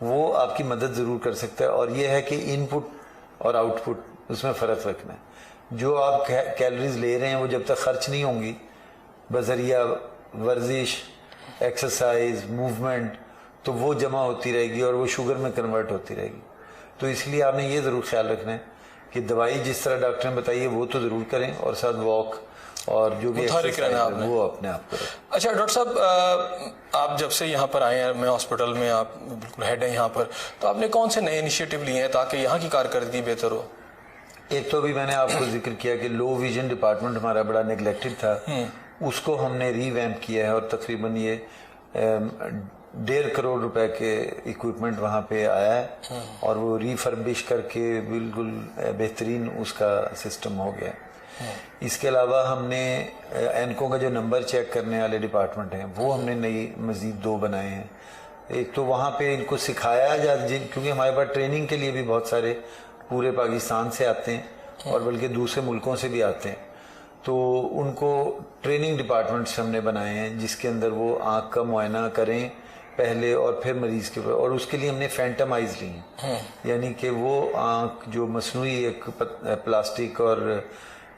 وہ آپ کی مدد ضرور کر سکتا ہے. اور یہ ہے کہ ان پٹ اور آؤٹ پٹ اس میں فرق رکھنا ہے. جو آپ کیلوریز لے رہے ہیں وہ جب تک خرچ نہیں ہوں گی بذریعہ ورزش، ایکسرسائز، موومنٹ، تو وہ جمع ہوتی رہے گی اور وہ شوگر میں کنورٹ ہوتی رہے گی. تو اس لیے آپ نے یہ ضرور خیال رکھنا ہے کہ دوائی جس طرح ڈاکٹر نے بتائی ہے وہ تو ضرور کریں، اور ساتھ واک اور جو بھی ایکسرسائز ہے وہ اپنے آپ کریں.
اچھا ڈاکٹر صاحب، آپ جب سے یہاں پر آئے ہیں، میں ہاسپٹل میں آپ بالکل ہیڈ ہیں یہاں پر، تو آپ نے کون سے نئے انیشیٹو لیے ہیں تاکہ یہاں کی کارکردگی بہتر ہو؟
ایک تو ابھی میں نے آپ کو ذکر کیا کہ لو ویژن ڈپارٹمنٹ ہمارا بڑا نیگلیکٹڈ تھا، اس کو ہم نے ری ویمپ کیا ہے اور تقریباً یہ 1.5 کروڑ روپے کے اکوپمنٹ وہاں پہ آیا ہے اور وہ ریفربش کر کے بالکل بہترین اس کا سسٹم ہو گیا. اس کے علاوہ ہم نے اینکو کا جو نمبر چیک کرنے والے ڈپارٹمنٹ ہیں وہ ہم نے نئی مزید 2 بنائے ہیں. ایک تو وہاں پہ ان کو سکھایا کیونکہ ہمارے پاس ٹریننگ کے لیے بھی بہت سارے پورے پاکستان سے آتے ہیں اور بلکہ دوسرے ملکوں سے بھی آتے ہیں، تو ان کو ٹریننگ ڈپارٹمنٹس ہم نے بنائے ہیں جس کے اندر وہ آنکھ کا معائنہ کریں پہلے اور پھر مریض کے اور اس کے لیے ہم نے فینٹم آئیز لی ہیں، یعنی کہ وہ آنکھ جو مصنوعی ایک پلاسٹک اور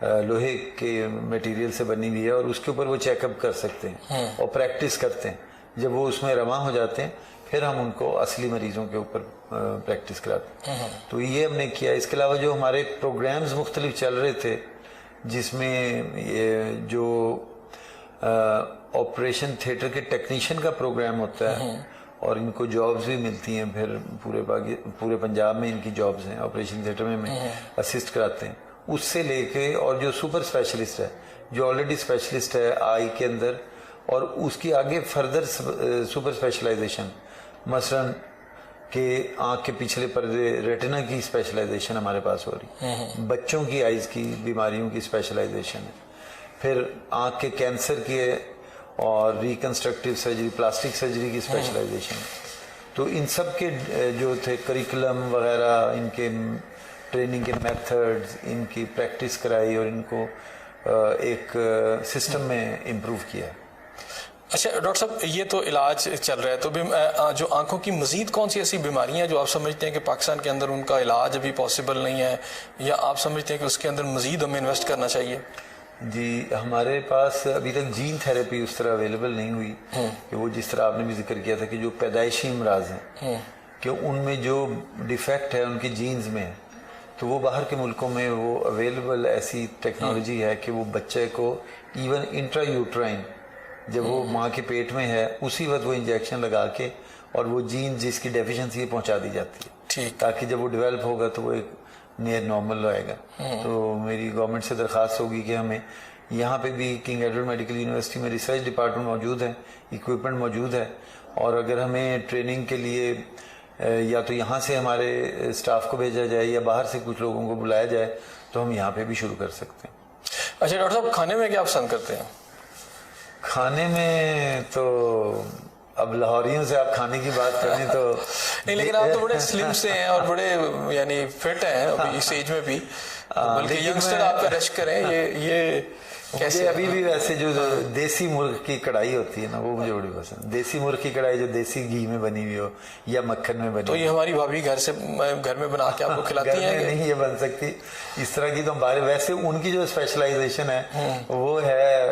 لوہے کے میٹیریل سے بنی ہوئی ہے اور اس کے اوپر وہ چیک اپ کر سکتے ہیں اور پریکٹس کرتے ہیں. جب وہ اس میں رواں ہو جاتے ہیں پھر ہم ان کو اصلی مریضوں کے اوپر پریکٹس کراتے ہیں. تو یہ ہم نے کیا. اس کے علاوہ جو ہمارے پروگرامز مختلف چل رہے تھے جس میں یہ جو آپریشن تھیٹر کے ٹیکنیشین کا پروگرام ہوتا ہے اور ان کو جابز بھی ملتی ہیں، پھر پورے پنجاب میں ان کی جابز ہیں، آپریشن تھیٹر میں اسسٹ کراتے ہیں، اس سے لے کے اور جو سپر اسپیشلسٹ ہے جو آلریڈی اسپیشلسٹ ہے آئی کے اندر اور اس کی آگے فردر سپر اسپیشلائزیشن، مثلا کہ آنکھ کے پچھلے پردے ریٹنا کی اسپیشلائزیشن ہمارے پاس ہو رہی، بچوں کی آئیز کی بیماریوں کی اسپیشلائزیشن ہے، پھر آنکھ کے کینسر کی اور ریکنسٹرکٹیو سرجری، پلاسٹک سرجری کی اسپیشلائزیشن. تو ان سب کے جو تھے کریکولم وغیرہ، ان کے ٹریننگ کے میتھڈز، ان کی پریکٹس کرائی اور ان کو ایک سسٹم میں امپروو کیا.
اچھا ڈاکٹر صاحب، یہ تو علاج چل رہا ہے، تو جو آنکھوں کی مزید کون سی ایسی بیماریاں ہیں جو آپ سمجھتے ہیں کہ پاکستان کے اندر ان کا علاج ابھی پاسبل نہیں ہے، یا آپ سمجھتے ہیں کہ اس کے اندر مزید ہمیں انویسٹ کرنا چاہیے؟
جی، ہمارے پاس ابھی تک جین تھیراپی اس طرح اویلیبل نہیں ہوئی کہ وہ جس طرح آپ نے بھی ذکر کیا تھا کہ جو پیدائشی امراض ہیں کہ ان میں جو ڈیفیکٹ ہے ان کی جینز میں، تو وہ باہر کے ملکوں میں وہ اویلیبل ایسی ٹیکنالوجی ہے کہ وہ بچے کو ایون انٹرا یوٹرائن جب وہ ماں کے پیٹ میں ہے اسی وقت وہ انجیکشن لگا کے اور وہ جین جس کی ڈیفیشنسی پہنچا دی جاتی ہے تاکہ جب وہ ڈیولپ ہوگا تو وہ ایک نیئر نارمل رہے گا. تو میری گورنمنٹ سے درخواست ہوگی کہ ہمیں یہاں پہ بھی کنگ ایڈورڈ میڈیکل یونیورسٹی میں ریسرچ ڈپارٹمنٹ موجود ہے، اکوپمنٹ موجود ہے، اور اگر ہمیں ٹریننگ کے لیے یا تو یہاں سے ہمارے اسٹاف کو بھیجا جائے یا باہر سے کچھ لوگوں کو بلایا جائے تو ہم یہاں پہ بھی شروع کر سکتے ہیں.
اچھا ڈاکٹر صاحب، کھانے میں کیا پسند کرتے ہیں؟
کھانے میں تو اب لاہوریوں سے آپ کھانے کی بات کریں تو
نہیں، لیکن آپ تو بڑے سلم سے ہیں اور بڑے یعنی فٹ ہیں ابھی اس ایج میں بھی، بلکہ ینگسٹر آپ کا رش کریں، یہ
کیسے؟ ابھی بھی ویسے جو دیسی مرغ کی کڑھائی ہوتی ہے نا وہ مجھے بڑی پسند، دیسی مرغ کی کڑھائی جو دیسی گھی میں بنی ہوئی ہو یا مکھن میں بنی.
تو یہ ہماری بھابھی گھر میں بنا کے آپ کو کھلاتی ہیں؟
نہیں یہ بن سکتی اس طرح کی، تو ہمارے ویسے ان کی جو اسپیشلائزیشن ہے وہ ہے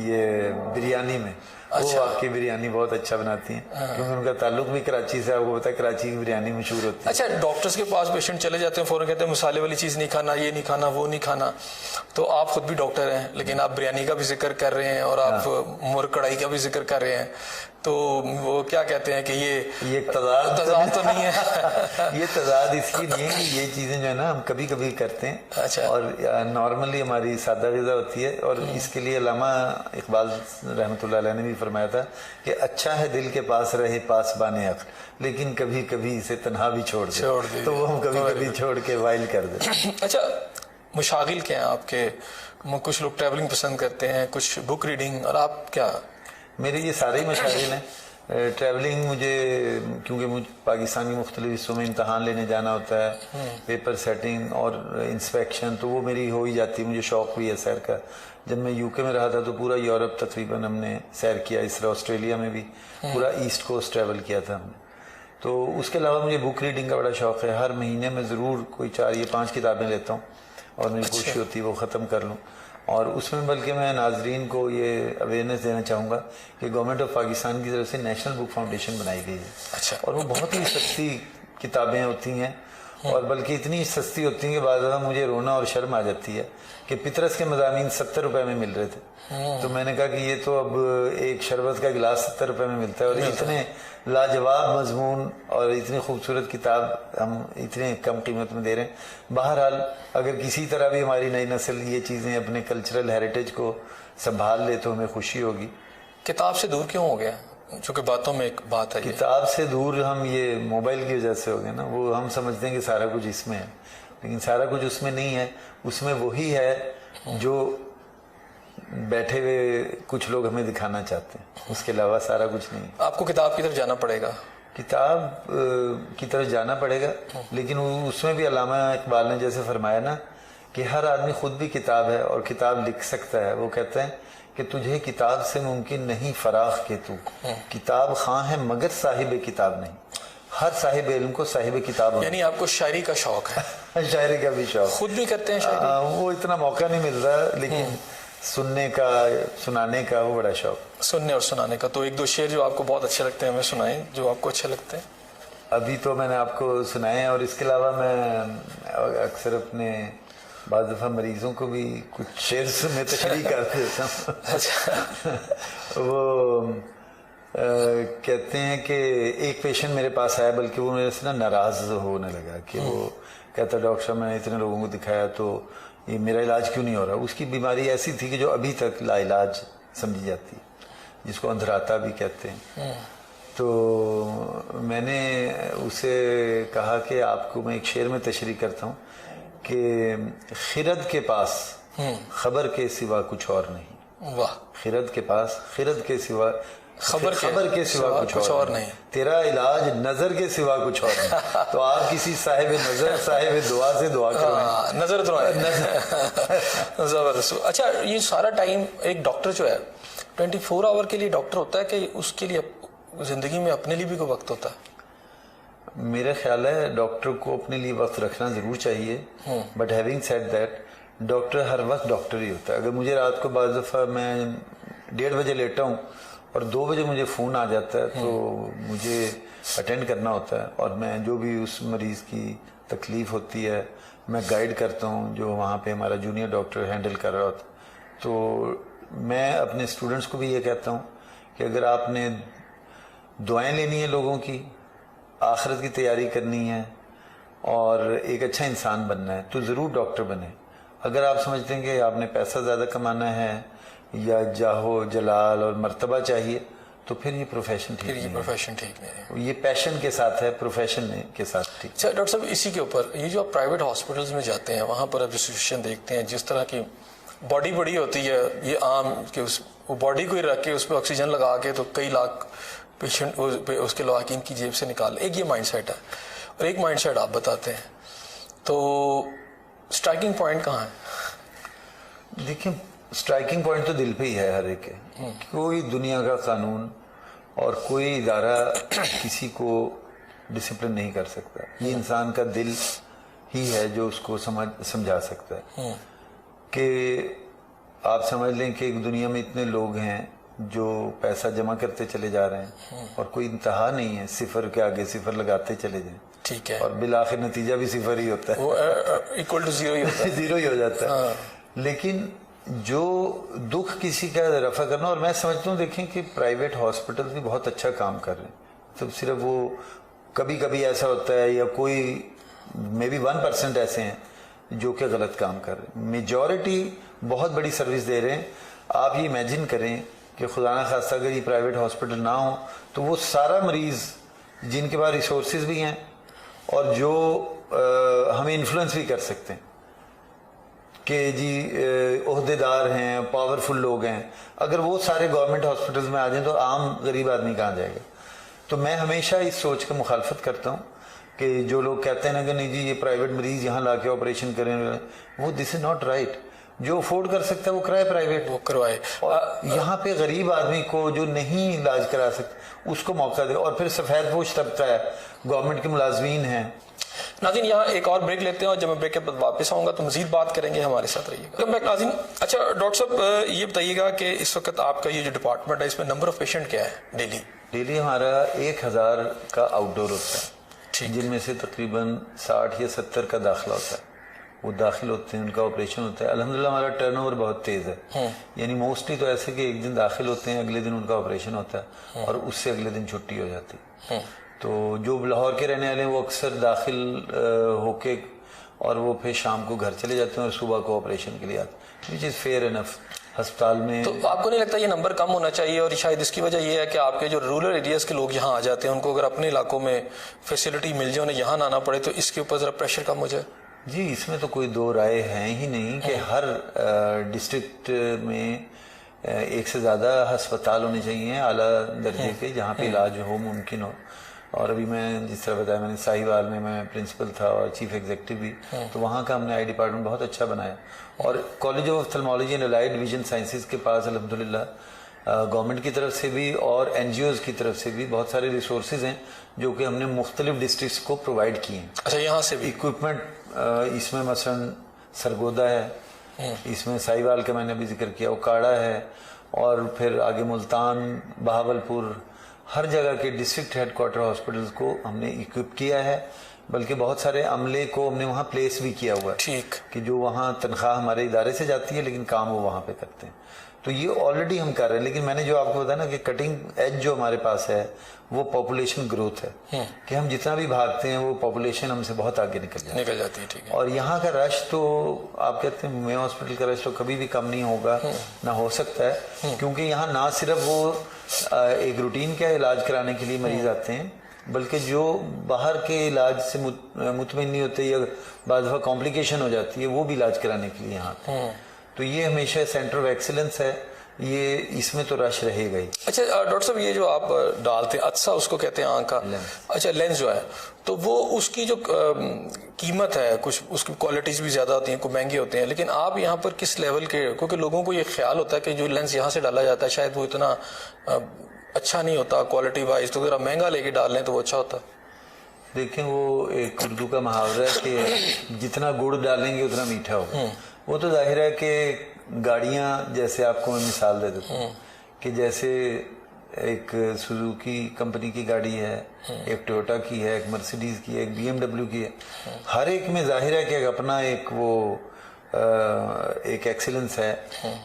یہ بریانی میں. وہ آپ کی بریانی بہت اچھا بناتی ہیں کیونکہ ان کا تعلق بھی کراچی سے، آپ کو پتا ہے کراچی کی بریانی مشہور ہوتی ہے.
اچھا، ڈاکٹرز کے پاس پیشنٹ چلے جاتے ہیں فوراً کہتے ہیں مسالے والی چیز نہیں کھانا، یہ نہیں کھانا، وہ نہیں کھانا، تو آپ خود بھی ڈاکٹر ہیں لیکن آپ بریانی کا بھی ذکر کر رہے ہیں اور آپ مرغ کڑھائی کا بھی ذکر کر رہے ہیں، تو وہ کیا کہتے ہیں کہ یہ تضاد تو نہیں ہے؟
یہ تضاد اس کی نہیں ہے کہ یہ چیزیں جو ہے نا ہم کبھی کبھی کرتے ہیں اور نارملی ہماری سادہ غذا ہوتی ہے، اور اس کے لیے علامہ اقبال رحمۃ اللہ علیہ نے بھی فرمایا تھا کہ اچھا ہے دل کے پاس رہے پاسبان عقل، لیکن کبھی کبھی اسے تنہا بھی چھوڑ دے، تو وہ ہم کبھی کبھی چھوڑ کے وائل کر دیں.
اچھا، مشاغل کیا ہیں آپ کے؟ کچھ لوگ ٹریولنگ پسند کرتے ہیں، کچھ بک ریڈنگ، اور آپ کیا؟
میرے یہ سارے ہی مشاغل ہیں. ٹریولنگ مجھے کیونکہ مجھے پاکستانی مختلف حصوں میں امتحان لینے جانا ہوتا ہے، پیپر سیٹنگ اور انسپیکشن، تو وہ میری ہو ہی جاتی ہے. مجھے شوق بھی ہے سیر کا. جب میں یو کے میں رہا تھا تو پورا یورپ تقریباً ہم نے سیر کیا، اس طرح آسٹریلیا میں بھی پورا ایسٹ کوسٹ ٹریول کیا تھا ہم نے. تو اس کے علاوہ مجھے بک ریڈنگ کا بڑا شوق ہے. ہر مہینے میں ضرور کوئی 4 یا 5 کتابیں لیتا ہوں اور میری کوشش ہوتی ہے وہ ختم کر لوں. اور اس میں بلکہ میں ناظرین کو یہ اویئرنیس دینا چاہوں گا کہ گورنمنٹ آف پاکستان کی طرف سے نیشنل بک فاؤنڈیشن بنائی گئی ہے.
اچھا.
اور وہ بہت ہی سستی کتابیں ہوتی ہیں اور بلکہ اتنی سستی ہوتی ہیں کہ بعض دفعہ مجھے رونا اور شرم آ جاتی ہے کہ پطرس کے مضامین 70 روپے میں مل رہے تھے. تو میں نے کہا کہ یہ تو اب ایک شربت کا گلاس 70 روپے میں ملتا ہے اور اتنے لاجواب مضمون اور اتنی خوبصورت کتاب ہم اتنے کم قیمت میں دے رہے ہیں. بہرحال اگر کسی طرح بھی ہماری نئی نسل یہ چیزیں اپنے کلچرل ہیریٹیج کو سنبھال لے تو ہمیں خوشی ہوگی.
کتاب سے دور کیوں ہو گیا؟ چونکہ باتوں میں ایک بات ہے
کتاب سے دور ہم یہ موبائل کی وجہ سے ہو گئے نا. وہ ہم سمجھتے ہیں کہ سارا کچھ اس میں ہے لیکن سارا کچھ اس میں نہیں ہے. اس میں وہی ہے جو بیٹھے ہوئے کچھ لوگ ہمیں دکھانا چاہتے ہیں, اس کے علاوہ سارا کچھ نہیں.
آپ کو کتاب کی طرف جانا پڑے گا,
کتاب کی طرف جانا پڑے گا, لیکن اس میں بھی علامہ اقبال نے جیسے فرمایا نا کہ ہر آدمی خود بھی کتاب ہے اور کتاب لکھ سکتا ہے. وہ کہتے ہیں کہ تجھے کتاب سے ممکن نہیں فراغ کہ تو کتاب خواں ہے مگر صاحب کتاب نہیں. ہر صاحب علم کو صاحب کتاب ہونا.
یعنی آپ کو شاعری کا شوق ہے؟
شاعری کا بھی شوق.
خود بھی کرتے ہیں شاعری؟
وہ اتنا موقع نہیں مل رہا لیکن سننے کا سنانے کا وہ بڑا شوق.
سننے اور سنانے کا. تو 1-2 شعر جو آپ کو بہت اچھے لگتے ہیں ہمیں سنائیں, جو آپ کو اچھے لگتے ہیں.
ابھی تو میں نے آپ کو سنائے ہیں اور اس کے علاوہ میں اکثر اپنے بعض دفعہ مریضوں کو بھی کچھ شعر میں تشریح کر دیتا ہوں. وہ کہتے ہیں کہ ایک پیشنٹ میرے پاس آیا, بلکہ وہ میرے سے نا ناراض ہونے لگا کہ وہ کہتا ڈاکٹر صاحب میں نے اتنے لوگوں کو دکھایا تو یہ میرا علاج کیوں نہیں ہو رہا. اس کی بیماری ایسی تھی کہ جو ابھی تک لا علاج سمجھی جاتی ہے, جس کو اندھراتا بھی کہتے ہیں. تو میں نے اسے کہا کہ آپ کو میں ایک شعر میں تشریح کرتا ہوں کہ خرد کے پاس خبر کے سوا کچھ اور نہیں.
واہ.
خرد کے پاس خرد کے سوا
خبر
کے سوا کچھ اور نہیں. تیرا علاج نظر کے سوا کچھ اور نہیں. تو آپ کسی صاحب نظر صاحب دعا سے دعا کروائیں.
نظر زبردست. اچھا, یہ سارا ٹائم ایک ڈاکٹر جو ہے 24 آور کے لیے ڈاکٹر ہوتا ہے کہ اس کے لیے زندگی میں اپنے لیے بھی کوئی وقت ہوتا ہے؟
میرا خیال ہے ڈاکٹر کو اپنے لیے وقت رکھنا ضرور چاہیے, but having said that doctor ہر وقت ڈاکٹر ہی ہوتا ہے. اگر مجھے رات کو بعض دفعہ میں 1:30 بجے لیٹا ہوں اور 2 بجے مجھے فون آ جاتا ہے تو مجھے اٹینڈ کرنا ہوتا ہے, اور میں جو بھی اس مریض کی تکلیف ہوتی ہے میں گائیڈ کرتا ہوں جو وہاں پہ ہمارا جونیئر ڈاکٹر ہینڈل کر رہا ہوتا. تو میں اپنے اسٹوڈنٹس کو بھی یہ کہتا ہوں کہ اگر آپ نے دعائیں لینی ہیں لوگوں کی, آخرت کی تیاری کرنی ہے اور ایک اچھا انسان بننا ہے تو ضرور ڈاکٹر بنے. اگر آپ سمجھتے ہیں کہ آپ نے پیسہ زیادہ کمانا ہے یا جاہو جلال اور مرتبہ چاہیے تو پھر یہ پروفیشن ٹھیک نہیں. یہ پیشن کے ساتھ ہے, پروفیشن کے ساتھ ٹھیک.
اچھا ڈاکٹر صاحب, اسی کے اوپر یہ جو آپ پرائیویٹ ہاسپٹلز میں جاتے ہیں وہاں پر آپ سچویشن دیکھتے ہیں جس طرح کی باڈی بڑی ہوتی ہے, یہ عام کہ وہ باڈی کو ہی رکھ کے اس پہ آکسیجن لگا کے تو کئی لاکھ پیشنٹ اس کے لواحقین کی جیب سے نکال. ایک یہ مائنڈ سیٹ ہے اور ایک مائنڈ سیٹ آپ بتاتے ہیں, تو اسٹرائکنگ پوائنٹ کہاں ہے؟
دیکھیں اسٹرائکنگ پوائنٹ تو دل پہ ہی ہے ہر ایک کے. کوئی دنیا کا قانون اور کوئی ادارہ کسی کو ڈسپلن نہیں کر سکتا. یہ انسان کا دل ہی ہے جو اس کو سمجھا سکتا ہے. کہ آپ سمجھ لیں کہ ایک دنیا میں اتنے لوگ ہیں جو پیسہ جمع کرتے چلے جا رہے ہیں اور کوئی انتہا نہیں ہے, صفر کے آگے صفر لگاتے چلے جائیں,
ٹھیک ہے,
اور بالآخر نتیجہ بھی صفر ہی ہوتا ہے,
ایکول ٹو زیرو ہی ہوتا ہے.
زیرو ہی ہو جاتا ہے. لیکن جو دکھ کسی کا رفع کرنا, اور میں سمجھتا ہوں دیکھیں کہ پرائیویٹ ہاسپٹل بھی بہت اچھا کام کر رہے ہیں. تو صرف وہ کبھی کبھی ایسا ہوتا ہے یا کوئی مے بی 1% ایسے ہیں جو کہ غلط کام کر رہے ہیں. میجورٹی بہت بڑی سروس دے رہے ہیں. آپ یہ امیجن کریں کہ خدا نہ خواستہ اگر یہ پرائیویٹ ہاسپٹل نہ ہو تو وہ سارا مریض جن کے پاس ریسورسز بھی ہیں اور جو ہمیں انفلوئنس بھی کر سکتے ہیں کہ جی عہدے دار ہیں, پاورفل لوگ ہیں, اگر وہ سارے گورنمنٹ ہاسپٹلز میں آ جائیں تو عام غریب آدمی کہاں جائے گا. تو میں ہمیشہ اس سوچ کا مخالفت کرتا ہوں کہ جو لوگ کہتے ہیں نا کہ نہیں جی یہ پرائیویٹ مریض یہاں لا کے آپریشن کریں, وہ دس از ناٹ رائٹ. جو افورڈ کر سکتا ہے وہ کرائے پرائیویٹ،
وہ کروائے.
اور یہاں پہ غریب آدمی کو جو نہیں علاج کرا سکتا اس کو موقع دے. اور پھر سفید پوش طبقہ ہے، گورنمنٹ کے ملازمین ہیں.
ناظرین یہاں ایک اور بریک لیتے ہیں اور جب میں بریک کے بعد واپس آؤں گا تو مزید بات کریں گے، ہمارے ساتھ رہیے گا. ناظرین اچھا ڈاکٹر صاحب یہ بتائیے گا کہ اس وقت آپ کا یہ جو ڈپارٹمنٹ ہے اس میں نمبر آف پیشنٹ کیا ہے
ڈیلی ہمارا 1000 کا آؤٹ ڈور ہوتا ہے، جن میں سے تقریباً 60 یا 70 کا داخلہ ہوتا ہے. وہ داخل ہوتے ہیں، ان کا آپریشن ہوتا ہے. الحمدللہ ہمارا ٹرن اوور بہت تیز ہے، یعنی موسٹلی تو ایسے کہ ایک دن داخل ہوتے ہیں، اگلے دن ان کا آپریشن ہوتا ہے اور اس سے اگلے دن چھٹی ہو جاتی ہے. تو جو لاہور کے رہنے والے ہیں وہ اکثر داخل ہو کے اور وہ پھر شام کو گھر چلے جاتے ہیں اور صبح کو آپریشن کے لیے آتے ہیں، وچ از فیئر انف. ہسپتال میں
تو آپ کو نہیں لگتا یہ نمبر کم ہونا چاہیے؟ اور شاید اس کی وجہ یہ ہے کہ آپ کے جو رورل ایریاز کے لوگ یہاں آ جاتے ہیں ان کو اگر اپنے علاقوں میں فیسلٹی مل جائے، انہیں یہاں نہ آنا پڑے، تو اس کے اوپر ذرا پریشر کم ہو جائے.
جی اس میں تو کوئی دو رائے ہیں ہی نہیں کہ ہر ڈسٹرکٹ میں ایک سے زیادہ ہسپتال ہونے چاہیے اعلیٰ درجے کے جہاں پہ علاج ہو ممکن ہو. اور ابھی میں جس طرح بتایا، میں نے ساہیوال میں پرنسپل تھا اور چیف ایگزیکٹو بھی، تو وہاں کا ہم نے آئی ڈپارٹمنٹ بہت اچھا بنایا. اور college of ophthalmology and allied vision sciences کے پاس الحمدللہ گورنمنٹ کی طرف سے بھی اور این جی اوز کی طرف سے بھی بہت سارے ریسورسز ہیں جو کہ ہم نے مختلف ڈسٹرکٹس کو پرووائڈ کیے ہیں.
اچھا یہاں سے بھی
اکوپمنٹ اس میں مثلاً سرگودا ہے، اس میں ساہیوال کا میں نے ابھی ذکر کیا، اوکاڑا ہے، اور پھر آگے ملتان، بہاولپور، ہر جگہ کے ڈسٹرکٹ ہیڈ کوارٹر ہاسپٹلس کو ہم نے اکوپ کیا ہے. بلکہ بہت سارے عملے کو ہم نے وہاں پلیس بھی کیا ہوا ہے،
ٹھیک،
کہ جو وہاں تنخواہ ہمارے ادارے سے جاتی ہے لیکن کام وہ وہاں پہ کرتے ہیں. تو یہ آلریڈی ہم کر رہے ہیں. لیکن میں نے جو آپ کو بتایا نا کہ کٹنگ ایج جو ہمارے پاس ہے وہ پاپولیشن گروتھ ہے، کہ ہم جتنا بھی بھاگتے ہیں وہ پاپولیشن ہم سے بہت آگے نکل
جاتی ہے. ٹھیک ہے.
اور یہاں کا رش تو آپ کہتے ہیں میو ہاسپٹل کا رش تو کبھی بھی کم نہیں ہوگا، نہ ہو سکتا ہے، کیونکہ یہاں نہ صرف وہ ایک روٹین کا علاج کرانے کے لیے مریض آتے ہیں، بلکہ جو باہر کے علاج سے مطمئن نہیں ہوتے یا بعض دفعہ کمپلیکیشن ہو جاتی ہے وہ بھی علاج کرانے کے لیے یہاں آتے ہیں. تو یہ ہمیشہ سینٹر آف ایکسیلنس ہے، یہ اس میں تو رش رہے گا ہی.
اچھا ڈاکٹر صاحب یہ جو آپ ڈالتے ہیں عدسہ اس کو کہتے ہیں آنکھ کا، اچھا لینس جو ہے، تو وہ اس کی جو قیمت ہے کچھ اس کی کوالٹیز بھی زیادہ ہوتی ہیں، کوئی مہنگے ہوتے ہیں، لیکن آپ یہاں پر کس لیول کے، کیونکہ لوگوں کو یہ خیال ہوتا ہے کہ جو لینس یہاں سے ڈالا جاتا ہے شاید وہ اتنا اچھا نہیں ہوتا کوالٹی وائز، تو ذرا مہنگا لے کے ڈال لیں تو وہ اچھا ہوتا.
دیکھیں وہ ایک اردو کا محاورہ ہے کہ جتنا گڑ ڈالیں گے اتنا میٹھا ہوگا. وہ تو ظاہر ہے کہ گاڑیاں جیسے آپ کو میں مثال دے دیتا ہوں کہ جیسے ایک سوزوکی کمپنی کی گاڑی ہے، ایک ٹویوٹا کی ہے، ایک مرسیڈیز کی ہے، ایک بی ایم ڈبلیو کی ہے، ہر ایک میں ظاہر ہے کہ اپنا ایک وہ ایک ایکسیلنس ہے،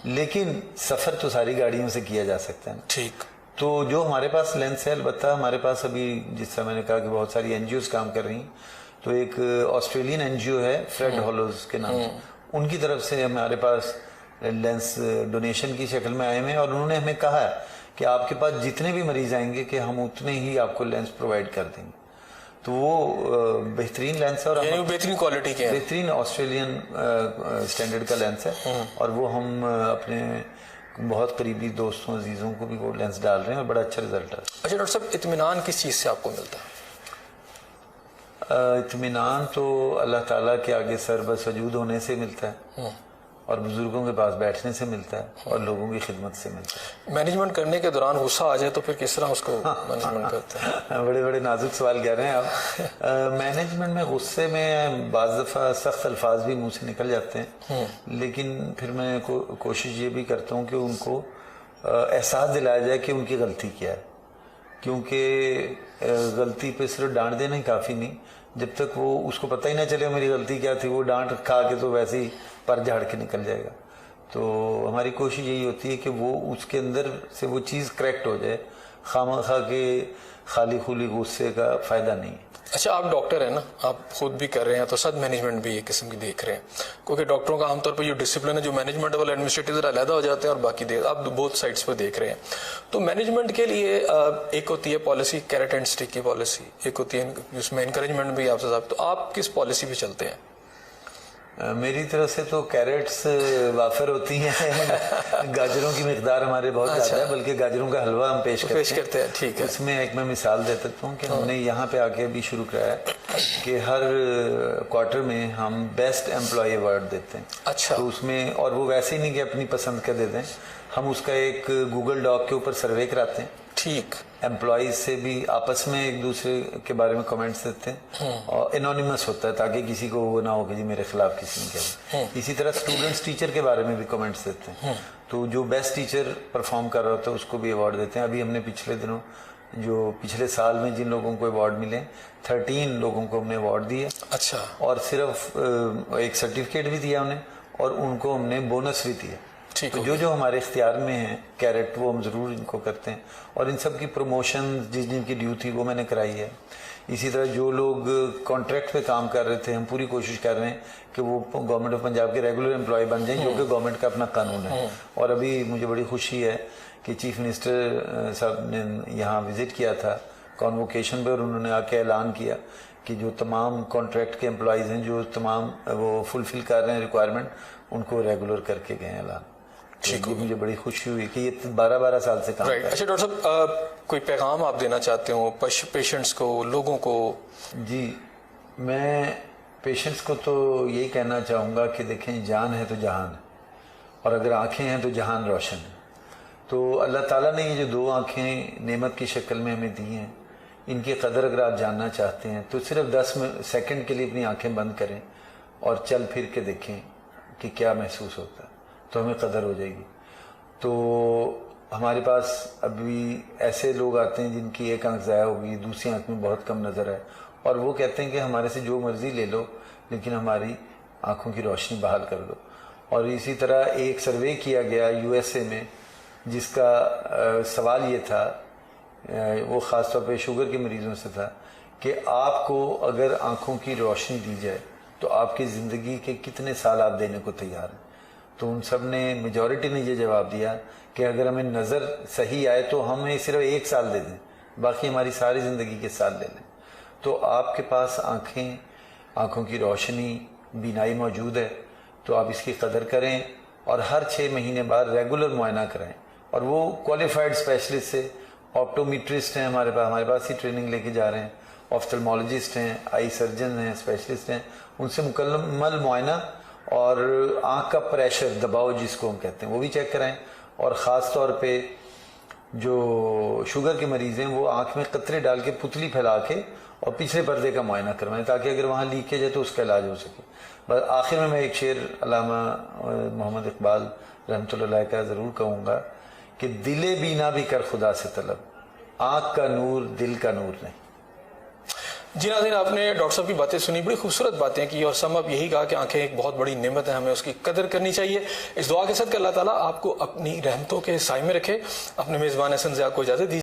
لیکن سفر تو ساری گاڑیوں سے کیا جا سکتا ہے.
ٹھیک.
تو جو ہمارے پاس لینس ہے، البتہ ہمارے پاس ابھی جس طرح میں نے کہا کہ بہت ساری این جی اوز کام کر رہی ہیں، تو ایک آسٹریلین این جی او ہے فریڈ ہالوز کے نام سے، ان کی طرف سے ہمارے پاس لینس ڈونیشن کی شکل میں آئے ہیں، اور انہوں نے ہمیں کہا ہے کہ آپ کے پاس جتنے بھی مریض آئیں گے کہ ہم اتنے ہی آپ کو لینس پرووائڈ کر دیں گے. تو وہ بہترین لینس ہے، اور
بہترین کوالٹی کے،
بہترین آسٹریلین اسٹینڈرڈ کا لینس ہے، اور وہ ہم اپنے بہت قریبی دوستوں عزیزوں کو بھی وہ لینس ڈال رہے ہیں اور بڑا اچھا رزلٹ ہے.
اچھا ڈاکٹر صاحب اطمینان کس چیز سے آپ کو ملتا ہے؟
اطمینان تو اللہ تعالیٰ کے آگے سر بس وجود ہونے سے ملتا ہے، اور بزرگوں کے پاس بیٹھنے سے ملتا ہے، اور لوگوں کی خدمت سے ملتا ہے.
مینجمنٹ کرنے کے دوران غصہ آ جائے تو پھر کس طرح اس کو مینجمنٹ کرتے ہیں؟
بڑے بڑے نازک سوال کہہ رہے ہیں آپ. مینجمنٹ میں غصے میں بعض دفعہ سخت الفاظ بھی منہ سے نکل جاتے ہیں، لیکن پھر میں کوشش یہ بھی کرتا ہوں کہ ان کو احساس دلایا جائے کہ ان کی غلطی کیا ہے، کیونکہ غلطی پہ صرف ڈانٹ دینا ہی کافی نہیں. جب تک وہ اس کو پتہ ہی نہ چلے میری غلطی کیا تھی، وہ ڈانٹ کھا کے تو ویسے ہی پر جھاڑ کے نکل جائے گا. تو ہماری کوشش یہی ہوتی ہے کہ وہ اس کے اندر سے وہ چیز کریکٹ ہو جائے. خواہ کے خالی خولی غصے کا فائدہ نہیں.
اچھا آپ ڈاکٹر ہیں نا، آپ خود بھی کر رہے ہیں تو سب مینجمنٹ بھی ایک قسم کی دیکھ رہے ہیں، کیونکہ ڈاکٹروں کا عام طور پہ جو ڈسپلن ہے، جو مینجمنٹ والے ایڈمنسٹریٹو ذرا علیحدہ ہو جاتے ہیں اور باقی آپ بہت سائڈس پہ دیکھ رہے ہیں. تو مینجمنٹ کے لیے ایک ہوتی ہے پالیسی کیرٹ اینڈ اسٹک کی پالیسی، ایک ہوتی ہے جس میں انکریجمنٹ بھی آپ سے، تو آپ کس پالیسی پہ چلتے ہیں؟
میری طرف سے تو کیرٹس وافر ہوتی ہیں، گاجروں کی مقدار ہمارے بہت زیادہ ہے، بلکہ گاجروں کا حلوہ ہم پیش کرتے ہیں.
ٹھیک ہے.
اس میں ایک میں مثال دیتا ہوں کہ ہم نے یہاں پہ آ کے بھی شروع کرایا ہے کہ ہر کوارٹر میں ہم بیسٹ امپلائی ایوارڈ دیتے ہیں.
اچھا.
تو اس میں، اور وہ ویسے ہی نہیں کہ اپنی پسند کا دے دیں، ہم اس کا ایک گوگل ڈاک کے اوپر سروے کراتے ہیں.
ٹھیک.
امپلائیز سے بھی آپس میں ایک دوسرے کے بارے میں کمنٹس دیتے ہیں، اور انونیمس ہوتا ہے تاکہ کسی کو وہ نہ ہو کہ جی میرے خلاف کسی نے کہا. اسی طرح اسٹوڈنٹس ٹیچر کے بارے میں بھی کمنٹس دیتے ہیں، تو جو بیسٹ ٹیچر پرفارم کر رہا ہوتا ہے اس کو بھی ایوارڈ دیتے ہیں. ابھی ہم نے پچھلے دنوں جو پچھلے سال میں جن لوگوں کو ایوارڈ ملے 13 لوگوں کو ہم نے ایوارڈ دیے.
اچھا. اور
صرف ایک سرٹیفکیٹ بھی دیا انہیں، اور ان کو ہم نے بونس بھی دیا.
ٹھیک.
جو جو ہمارے اختیار میں ہیں کیرٹ وہ ہم ضرور ان کو کرتے ہیں، اور ان سب کی پروموشن جن کی ڈیو تھی وہ میں نے کرائی ہے. اسی طرح جو لوگ کانٹریکٹ پہ کام کر رہے تھے ہم پوری کوشش کر رہے ہیں کہ وہ گورنمنٹ آف پنجاب کے ریگولر امپلائی بن جائیں، جو کہ گورنمنٹ کا اپنا قانون ہے. اور ابھی مجھے بڑی خوشی ہے کہ چیف منسٹر صاحب نے یہاں وزٹ کیا تھا کانووکیشن پہ، اور انہوں نے آ کے اعلان کیا کہ جو تمام کانٹریکٹ کے امپلائیز ہیں جو تمام وہ فلفل کر رہے ہیں ریکوائرمنٹ، ان کو ریگولر کر کے گئے اعلان. مجھے بڑی خوشی ہوئی کہ یہ 12 سال سے کام کر رہے ہیں.
اچھا ڈاکٹر صاحب، کوئی پیغام آپ دینا چاہتے ہو پیشنٹس کو، لوگوں کو؟
جی، میں پیشنٹس کو تو یہی کہنا چاہوں گا کہ دیکھیں، جان ہے تو جہان ہے، اور اگر آنکھیں ہیں تو جہان روشن ہے. تو اللہ تعالیٰ نے یہ جو 2 آنکھیں نعمت کی شکل میں ہمیں دی ہیں، ان کی قدر اگر آپ جاننا چاہتے ہیں تو صرف 10 سیکنڈ کے لیے اپنی آنکھیں بند کریں اور چل پھر کے دیکھیں کہ کیا محسوس ہوتا ہے، تو ہمیں قدر ہو جائے گی. تو ہمارے پاس ابھی ایسے لوگ آتے ہیں جن کی ایک آنکھ ضائع ہو گئی، دوسری آنکھ میں بہت کم نظر ہے، اور وہ کہتے ہیں کہ ہمارے سے جو مرضی لے لو لیکن ہماری آنکھوں کی روشنی بحال کر دو. اور اسی طرح ایک سروے کیا گیا USA میں جس کا سوال یہ تھا، وہ خاص طور پہ شوگر کے مریضوں سے تھا، کہ آپ کو اگر آنکھوں کی روشنی دی جائے تو آپ کی زندگی کے کتنے سال آپ دینے کو تیار ہیں. تو ان سب نے، میجورٹی نے یہ جواب دیا کہ اگر ہمیں نظر صحیح آئے تو ہمیں صرف 1 سال دے دیں، باقی ہماری ساری زندگی کے سال لے لیں. تو آپ کے پاس آنکھوں کی روشنی، بینائی موجود ہے، تو آپ اس کی قدر کریں، اور ہر 6 مہینے بعد ریگولر معائنہ کرائیں. اور وہ کوالیفائڈ اسپیشلسٹ سے، آپٹومیٹرسٹ ہیں ہمارے پاس ہی ٹریننگ لے کے جا رہے ہیں، آفٹلمالوجسٹ ہیں، آئی سرجن ہیں، اسپیشلسٹ ہیں، ان سے مکمل معائنہ اور آنکھ کا پریشر، دباؤ جس کو ہم کہتے ہیں، وہ بھی چیک کرائیں. اور خاص طور پہ جو شوگر کے مریض ہیں وہ آنکھ میں قطرے ڈال کے پتلی پھیلا کے اور پچھلے پردے کا معائنہ کروائیں تاکہ اگر وہاں لیکیج ہے تو اس کا علاج ہو سکے. بس آخر میں ایک شعر علامہ محمد اقبال رحمۃ اللہ علیہ کا ضرور کہوں گا کہ دل بینا بھی کر خدا سے طلب، آنکھ کا نور دل کا نور نہیں.
جی ناظرین، آپ نے ڈاکٹر صاحب کی باتیں سنی، بڑی خوبصورت باتیں کی، اور سم اب یہی کہا کہ آنکھیں ایک بہت بڑی نعمت ہے، ہمیں اس کی قدر کرنی چاہیے. اس دعا کے ساتھ کہ اللہ تعالیٰ آپ کو اپنی رحمتوں کے سائے میں رکھے. اپنے میزبان حسن ضیاء کو اجازت دیجیے.